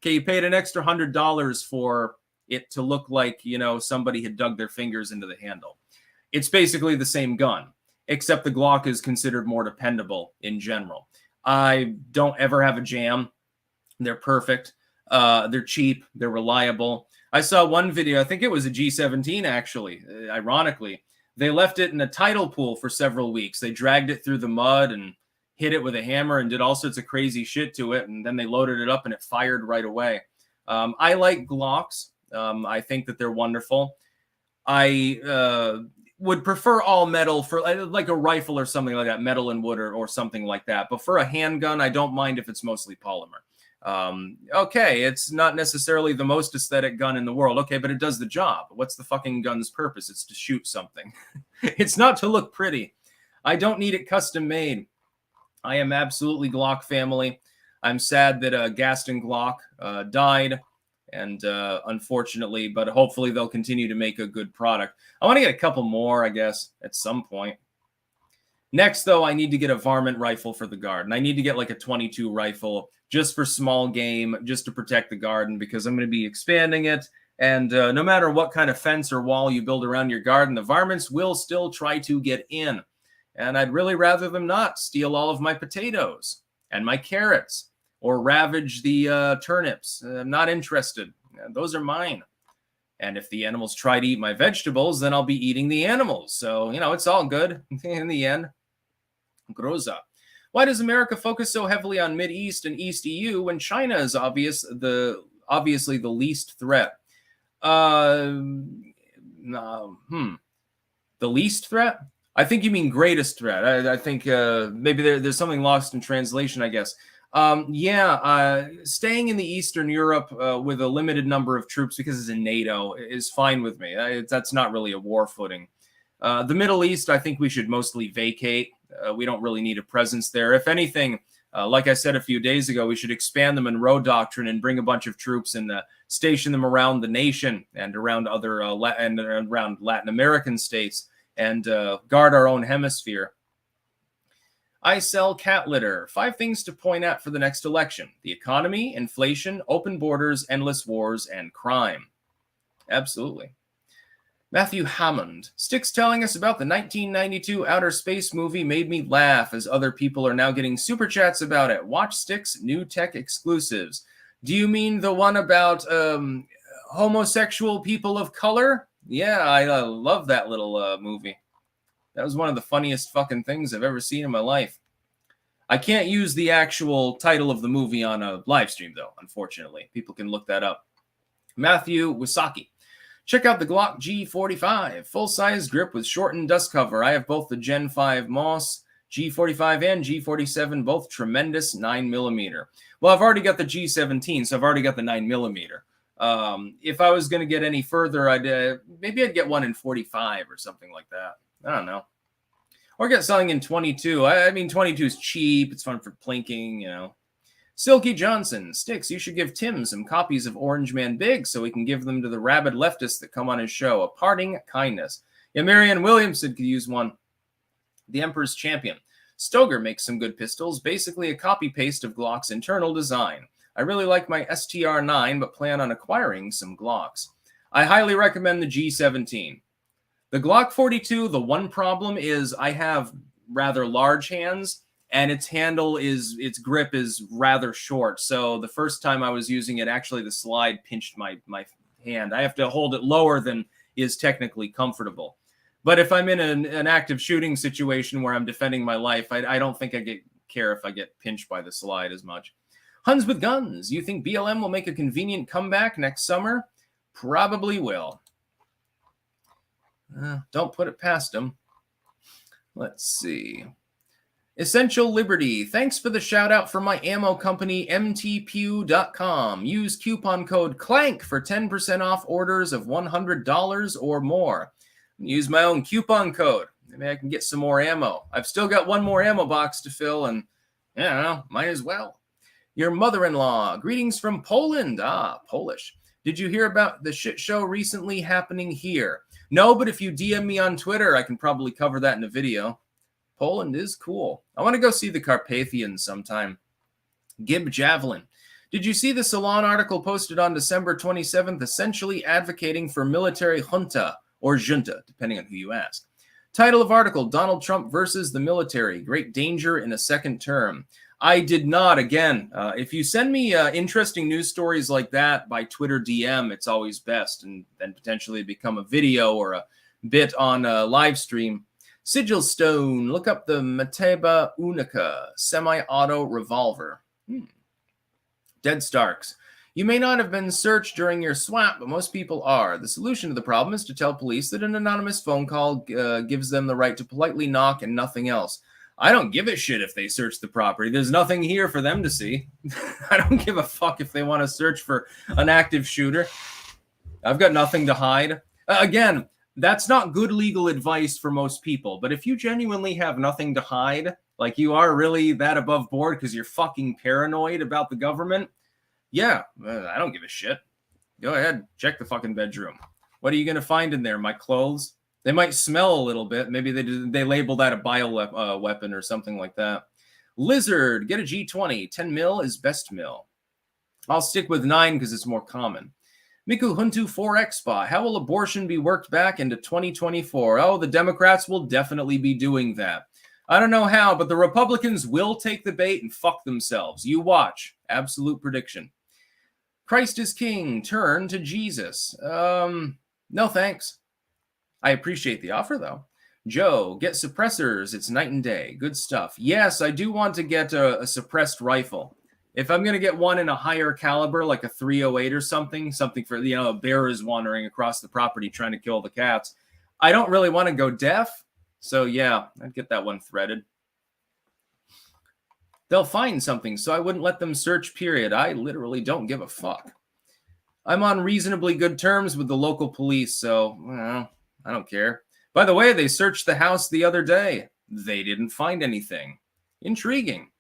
Okay, you paid an extra $100 for it to look like, somebody had dug their fingers into the handle. It's basically the same gun, except the Glock is considered more dependable in general. I don't ever have a jam. They're perfect. They're cheap. They're reliable. I saw one video, I think it was a G17 actually, ironically. They left it in a tidal pool for several weeks. They dragged it through the mud and hit it with a hammer and did all sorts of crazy shit to it. And then they loaded it up and it fired right away. I like Glocks. I think that they're wonderful. I would prefer all metal for like a rifle or something like that, metal and wood or something like that. But for a handgun, I don't mind if it's mostly polymer. Okay, it's not necessarily the most aesthetic gun in the world. Okay, but it does the job. What's the fucking gun's purpose? It's to shoot something. It's not to look pretty. I don't need it custom made. I am absolutely Glock family. I'm sad that Gaston Glock died. And unfortunately, but hopefully they'll continue to make a good product. I want to get a couple more, I guess, at some point. Next, though, I need to get a varmint rifle for the garden. I need to get like a 22 rifle just for small game, just to protect the garden, because I'm going to be expanding it. And no matter what kind of fence or wall you build around your garden, the varmints will still try to get in. And I'd really rather them not steal all of my potatoes and my carrots or ravage the turnips. I'm not interested. Those are mine. And if the animals try to eat my vegetables, then I'll be eating the animals. So, it's all good in the end. Groza. Why does America focus so heavily on Mid-East and East EU when China is obviously the least threat? The least threat? I think you mean greatest threat. I think maybe there's something lost in translation, I guess. Staying in the Eastern Europe with a limited number of troops because it's in NATO is fine with me. That's not really a war footing. The Middle East, I think we should mostly vacate. We don't really need a presence there. If anything, like I said a few days ago, we should expand the Monroe Doctrine and bring a bunch of troops and station them around the nation and around other around Latin American states and guard our own hemisphere. I sell cat litter. 5 things to point out for the next election: the economy, inflation, open borders, endless wars, and crime. Absolutely. Matthew Hammond. Sticks telling us about the 1992 outer space movie made me laugh, as other people are now getting super chats about it. Watch Sticks new tech exclusives. Do you mean the one about homosexual people of color? Yeah, I love that little movie. That was one of the funniest fucking things I've ever seen in my life. I can't use the actual title of the movie on a live stream, though, unfortunately. People can look that up. Matthew Wisaki. Check out the Glock G45. Full-size grip with shortened dust cover. I have both the Gen 5 Moss G45 and G47, both tremendous 9mm. Well, I've already got the G17, so I've already got the 9mm. If I was going to get any further, maybe I'd get one in 45 or something like that. I don't know. Or get something in 22. I mean, 22 is cheap. It's fun for plinking, you know. Silky Johnson. Sticks, you should give Tim some copies of Orange Man Big so we can give them to the rabid leftists that come on his show. A parting kindness. Yeah, Marianne Williamson could use one. The Emperor's Champion. Stoger makes some good pistols, basically a copy-paste of Glock's internal design. I really like my STR-9, but plan on acquiring some Glocks. I highly recommend the G17. The Glock 42, the one problem is I have rather large hands, and its grip is rather short. So the first time I was using it, actually the slide pinched my hand. I have to hold it lower than is technically comfortable. But if I'm in an active shooting situation where I'm defending my life, I don't think I care if I get pinched by the slide as much. Huns with Guns. You think BLM will make a convenient comeback next summer? Probably will. Don't put it past them. Let's see. Essential Liberty. Thanks for the shout out for my ammo company, mtpew.com. Use coupon code CLANK for 10% off orders of $100 or more. Use my own coupon code. Maybe I can get some more ammo. I've still got one more ammo box to fill, and I don't know, might as well. Your mother-in-law. Greetings from Poland. Polish. Did you hear about the shit show recently happening here? No, but if you DM me on Twitter, I can probably cover that in a video. Poland is cool. I want to go see the Carpathians sometime. Gib Javelin. Did you see the Salon article posted on December 27th, essentially advocating for military junta, or junta, depending on who you ask? Title of article, Donald Trump versus the military, great danger in a second term. I did not. Again, if you send me interesting news stories like that by Twitter DM, it's always best, and then potentially become a video or a bit on a live stream. Sigil Stone, look up the Mateba Unica semi-auto revolver. Dead Starks. You may not have been searched during your swap, but most people are. The solution to the problem is to tell police that an anonymous phone call gives them the right to politely knock and nothing else. I don't give a shit if they search the property. There's nothing here for them to see. I don't give a fuck if they want to search for an active shooter. I've got nothing to hide. Again, that's not good legal advice for most people. But if you genuinely have nothing to hide, like you are really that above board because you're fucking paranoid about the government, yeah, I don't give a shit. Go ahead, check the fucking bedroom. What are you going to find in there? My clothes? They might smell a little bit. Maybe they label that a bio weapon or something like that. Lizard, get a G20. 10 mil is best mil. I'll stick with 9 because it's more common. Miku Huntu 4X Spa. How will abortion be worked back into 2024? Oh, the Democrats will definitely be doing that. I don't know how, but the Republicans will take the bait and fuck themselves. You watch. Absolute prediction. Christ is King. Turn to Jesus. No thanks. I appreciate the offer, though. Joe, get suppressors. It's night and day. Good stuff. Yes, I do want to get a suppressed rifle. If I'm going to get one in a higher caliber, like a 308 or something for, a bear is wandering across the property trying to kill the cats, I don't really want to go deaf. So, yeah, I'd get that one threaded. They'll find something, so I wouldn't let them search, period. I literally don't give a fuck. I'm on reasonably good terms with the local police, so, well, I don't care. By the way, they searched the house the other day. They didn't find anything. Intriguing.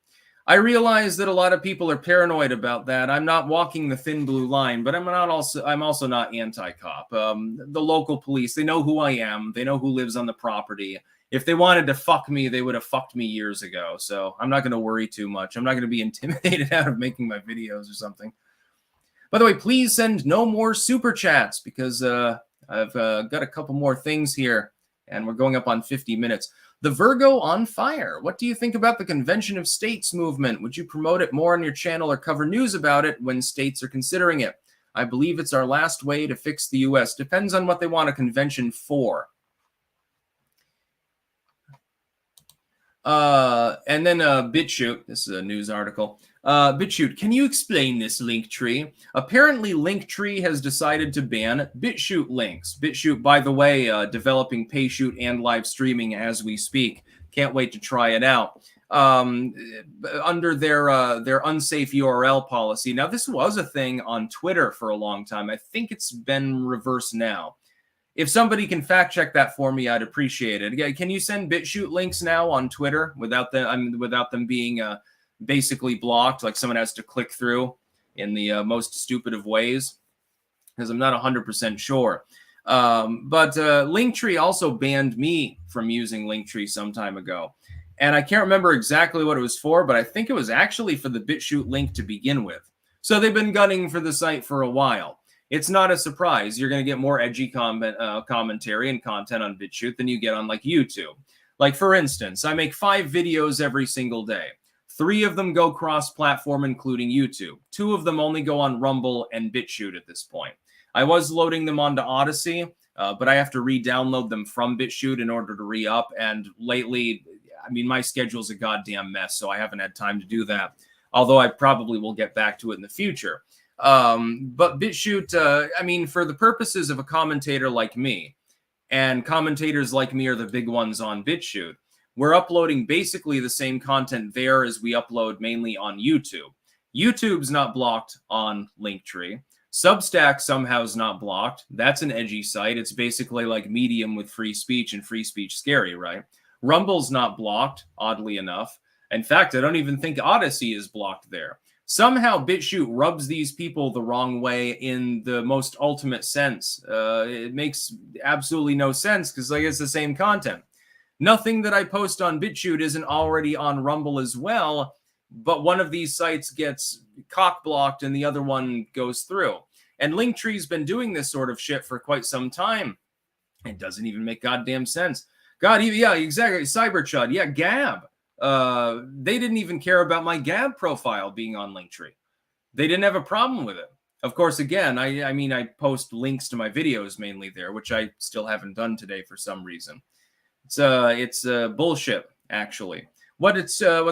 I realize that a lot of people are paranoid about that. I'm not walking the thin blue line, but I'm also not anti-cop. The local police, they know who I am. They know who lives on the property. If they wanted to fuck me, they would have fucked me years ago. So I'm not going to worry too much. I'm not going to be intimidated out of making my videos or something. By the way, please send no more super chats because I've got a couple more things here, and we're going up on 50 minutes. The Virgo on Fire. What do you think about the Convention of States movement? Would you promote it more on your channel or cover news about it when states are considering it? I believe it's our last way to fix the U.S. Depends on what they want a convention for. And then BitChute, this is a news article. BitChute, can you explain this link tree? Apparently, Linktree has decided to ban BitChute links. BitChute, by the way, developing PayShoot and live streaming as we speak. Can't wait to try it out. Under their unsafe URL policy. Now, this was a thing on Twitter for a long time. I think it's been reversed now. If somebody can fact check that for me, I'd appreciate it. Again, can you send BitChute links now on Twitter without them being basically blocked? Like someone has to click through in the most stupid of ways, because I'm not 100% sure. But Linktree also banned me from using Linktree some time ago. And I can't remember exactly what it was for, but I think it was actually for the BitChute link to begin with. So they've been gunning for the site for a while. It's not a surprise. You're going to get more edgy commentary and content on BitChute than you get on like YouTube. Like, for instance, I make 5 videos every single day. 3 of them go cross-platform, including YouTube. 2 of them only go on Rumble and BitChute at this point. I was loading them onto Odyssey, but I have to re-download them from BitChute in order to re-up. And lately, I mean, my schedule's a goddamn mess, so I haven't had time to do that. Although I probably will get back to it in the future. But BitChute, I mean, for the purposes of a commentator like me, and commentators like me are the big ones on BitChute, we're uploading basically the same content there as we upload mainly on YouTube. YouTube's not blocked on Linktree. Substack somehow is not blocked. That's an edgy site. It's basically like Medium with free speech, and free speech scary, right? Rumble's not blocked, oddly enough. In fact, I don't even think Odyssey is blocked there. Somehow BitChute rubs these people the wrong way in the most ultimate sense. It makes absolutely no sense because like it's the same content. Nothing that I post on BitChute isn't already on Rumble as well, but one of these sites gets cock-blocked and the other one goes through. And Linktree's been doing this sort of shit for quite some time. It doesn't even make goddamn sense. God, yeah, exactly. Cyberchud, yeah, Gab. They didn't even care about my Gab profile being on Linktree. They didn't have a problem with it. Of course, again, I mean, I post links to my videos mainly there, which I still haven't done today for some reason. It's bullshit, actually. What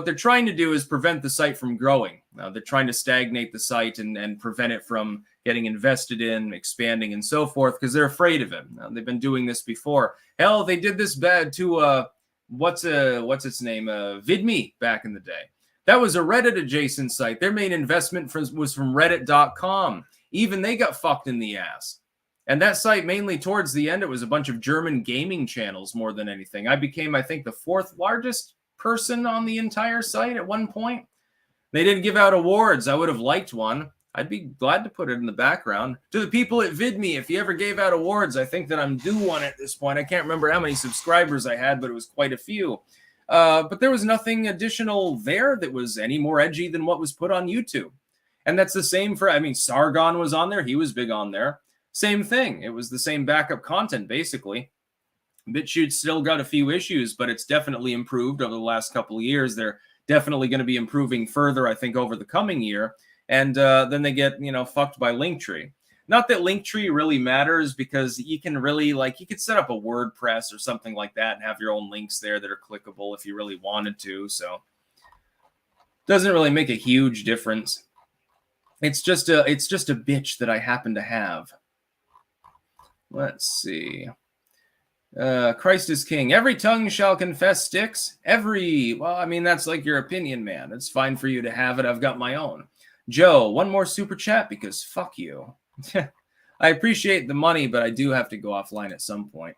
they're trying to do is prevent the site from growing. They're trying to stagnate the site and prevent it from getting invested in, expanding, and so forth, because they're afraid of it. They've been doing this before. Hell, they did this bad to what's its name? VidMe back in the day. That was a Reddit adjacent site. Their main investment was from Reddit.com. Even they got fucked in the ass. And that site, mainly towards the end, it was a bunch of German gaming channels more than anything. I became, I think, the 4th largest person on the entire site at one point. They didn't give out awards. I would have liked one. I'd be glad to put it in the background. To the people at VidMe, if you ever gave out awards, I think that I'm due one at this point. I can't remember how many subscribers I had, but it was quite a few. But there was nothing additional there that was any more edgy than what was put on YouTube. And that's the same for, I mean, Sargon was on there. He was big on there. Same thing. It was the same backup content, basically. BitChute still got a few issues, but it's definitely improved over the last couple of years. They're definitely going to be improving further, I think, over the coming year. And then they get, fucked by Linktree. Not that Linktree really matters, because you can really, you could set up a WordPress or something like that and have your own links there that are clickable if you really wanted to. So doesn't really make a huge difference. It's just a bitch that I happen to have. Let's see. Christ is king. Every tongue shall confess sticks. Well, I mean, that's like your opinion, man. It's fine for you to have it. I've got my own. Joe, one more super chat because fuck you. I appreciate the money, but I do have to go offline at some point.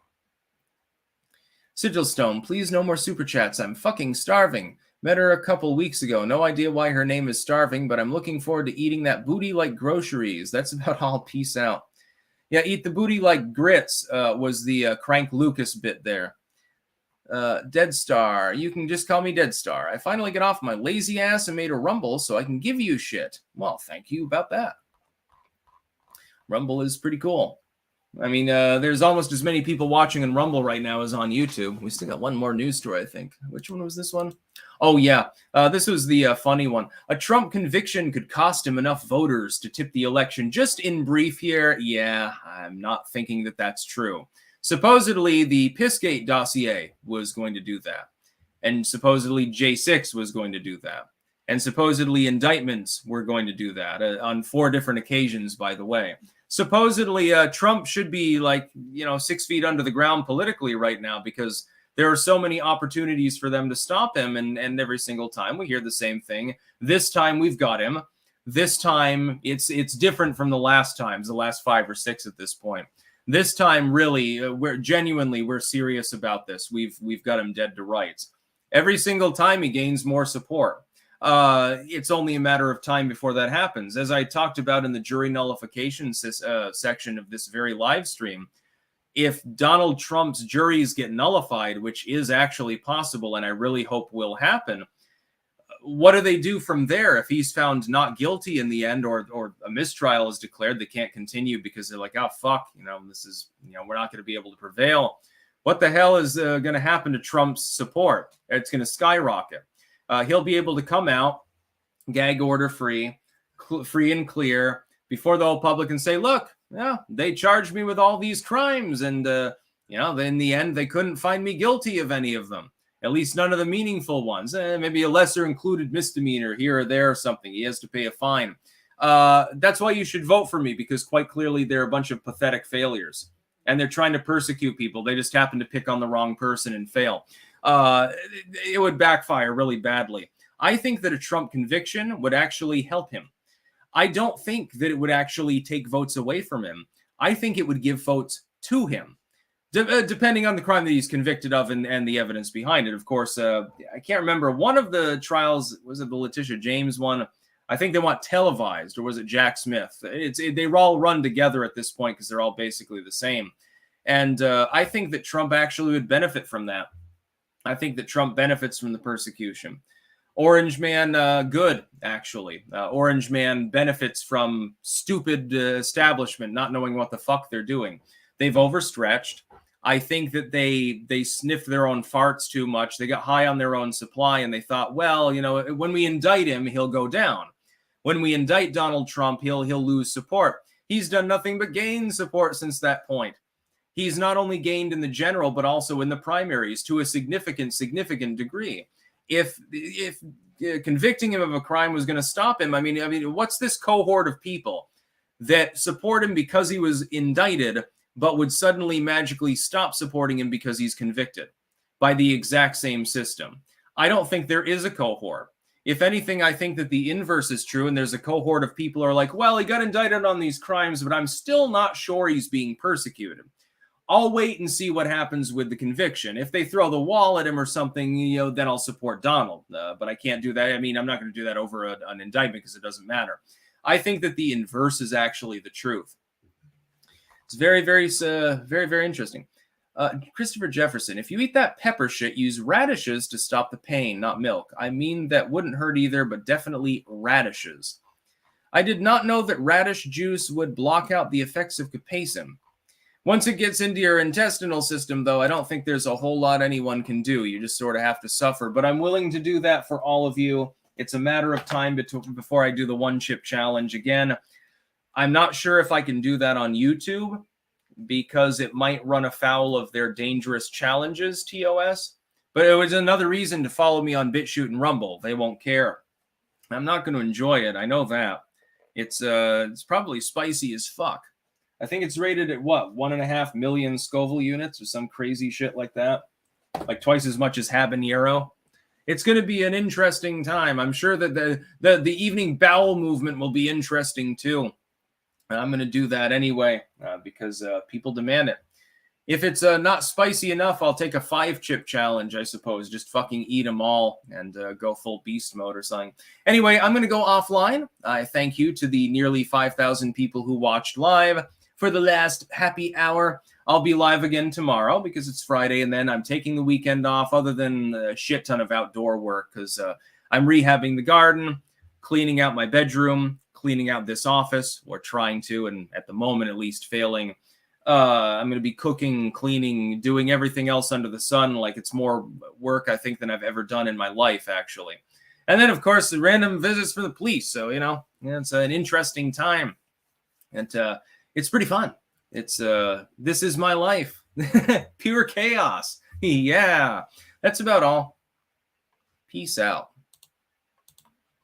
Sigilstone, please no more super chats. I'm fucking starving. Met her a couple weeks ago. No idea why her name is Starving, but I'm looking forward to eating that booty like groceries. That's about all. Peace out. Yeah, eat the booty like grits was the Crank Lucas bit there. Dead Star. You can just call me Dead Star. I finally got off my lazy ass and made a Rumble so I can give you shit. Well, thank you about that. Rumble is pretty cool. I mean, there's almost as many people watching in Rumble right now as on YouTube. We still got one more news story, I think. Which one was this one? Oh, yeah. This was the funny one. A Trump conviction could cost him enough voters to tip the election. Just in brief here, yeah, I'm not thinking that that's true. Supposedly, the Pissgate dossier was going to do that. And supposedly J6 was going to do that. And supposedly indictments were going to do that on 4 different occasions, by the way. Supposedly Trump should be 6 feet under the ground politically right now, because there are so many opportunities for them to stop him. And every single time we hear the same thing. This time we've got him. This time it's different from the last times, the last 5 or 6 at this point. This time, really, we're serious about this. We've got him dead to rights. Every single time he gains more support. It's only a matter of time before that happens. As I talked about in the jury nullification section of this very live stream, if Donald Trump's juries get nullified, which is actually possible, and I really hope will happen, what do they do from there? If he's found not guilty in the end, or a mistrial is declared, they can't continue because they're like, oh, fuck, this is, we're not going to be able to prevail. What the hell is going to happen to Trump's support? It's going to skyrocket. He'll be able to come out, gag order free and clear, before the whole public and say, look, yeah, they charged me with all these crimes. And, in the end, they couldn't find me guilty of any of them. At least none of the meaningful ones. Maybe a lesser included misdemeanor here or there or something. He has to pay a fine. That's why you should vote for me, because quite clearly they're a bunch of pathetic failures. And they're trying to persecute people. They just happen to pick on the wrong person and fail. It would backfire really badly. I think that a Trump conviction would actually help him. I don't think that it would actually take votes away from him. I think it would give votes to him, depending on the crime that he's convicted of and the evidence behind it. Of course, I can't remember. One of the trials, was it the Letitia James one? I think they want televised, or was it Jack Smith? They all run together at this point because they're all basically the same. And I think that Trump actually would benefit from that. I think that Trump benefits from the persecution. Orange Man, good, actually. Orange Man benefits from stupid establishment not knowing what the fuck they're doing. They've overstretched. I think that they sniffed their own farts too much. They got high on their own supply, and they thought, well, when we indict him, he'll go down. When we indict Donald Trump, he'll lose support. He's done nothing but gain support since that point. He's not only gained in the general, but also in the primaries to a significant degree. If convicting him of a crime was going to stop him, I mean, what's this cohort of people that support him because he was indicted, but would suddenly magically stop supporting him because he's convicted by the exact same system? I don't think there is a cohort. If anything, I think that the inverse is true, and there's a cohort of people who are like, well, he got indicted on these crimes, but I'm still not sure he's being persecuted. I'll wait and see what happens with the conviction. If they throw the wall at him or something, then I'll support Donald. But I can't do that. I mean, I'm not going to do that over an indictment because it doesn't matter. I think that the inverse is actually the truth. It's very, very interesting. Christopher Jefferson, if you eat that pepper shit, use radishes to stop the pain, not milk. I mean, that wouldn't hurt either, but definitely radishes. I did not know that radish juice would block out the effects of capsaicin. Once it gets into your intestinal system, though, I don't think there's a whole lot anyone can do. You just sort of have to suffer. But I'm willing to do that for all of you. It's a matter of time before I do the one chip challenge again. I'm not sure if I can do that on YouTube because it might run afoul of their dangerous challenges, TOS. But it was another reason to follow me on BitChute and Rumble. They won't care. I'm not going to enjoy it. I know that. It's probably spicy as fuck. I think it's rated at what, 1.5 million Scoville units or some crazy shit like that. Like twice as much as habanero. It's going to be an interesting time. I'm sure that the evening bowel movement will be interesting too. And I'm going to do that anyway because people demand it. If it's not spicy enough, I'll take a 5-chip challenge, I suppose. Just fucking eat them all and go full beast mode or something. Anyway, I'm going to go offline. I thank you to the nearly 5,000 people who watched live. For the last happy hour, I'll be live again tomorrow because it's Friday, and then I'm taking the weekend off other than a shit ton of outdoor work because I'm rehabbing the garden, cleaning out my bedroom, cleaning out this office, or trying to, and at the moment at least failing. I'm going to be cooking, cleaning, doing everything else under the sun. Like it's more work, I think, than I've ever done in my life, actually. And then, of course, the random visits from the police. So, it's an interesting time. And it's pretty fun. It's this is my life. Pure chaos. Yeah, that's about all. Peace out.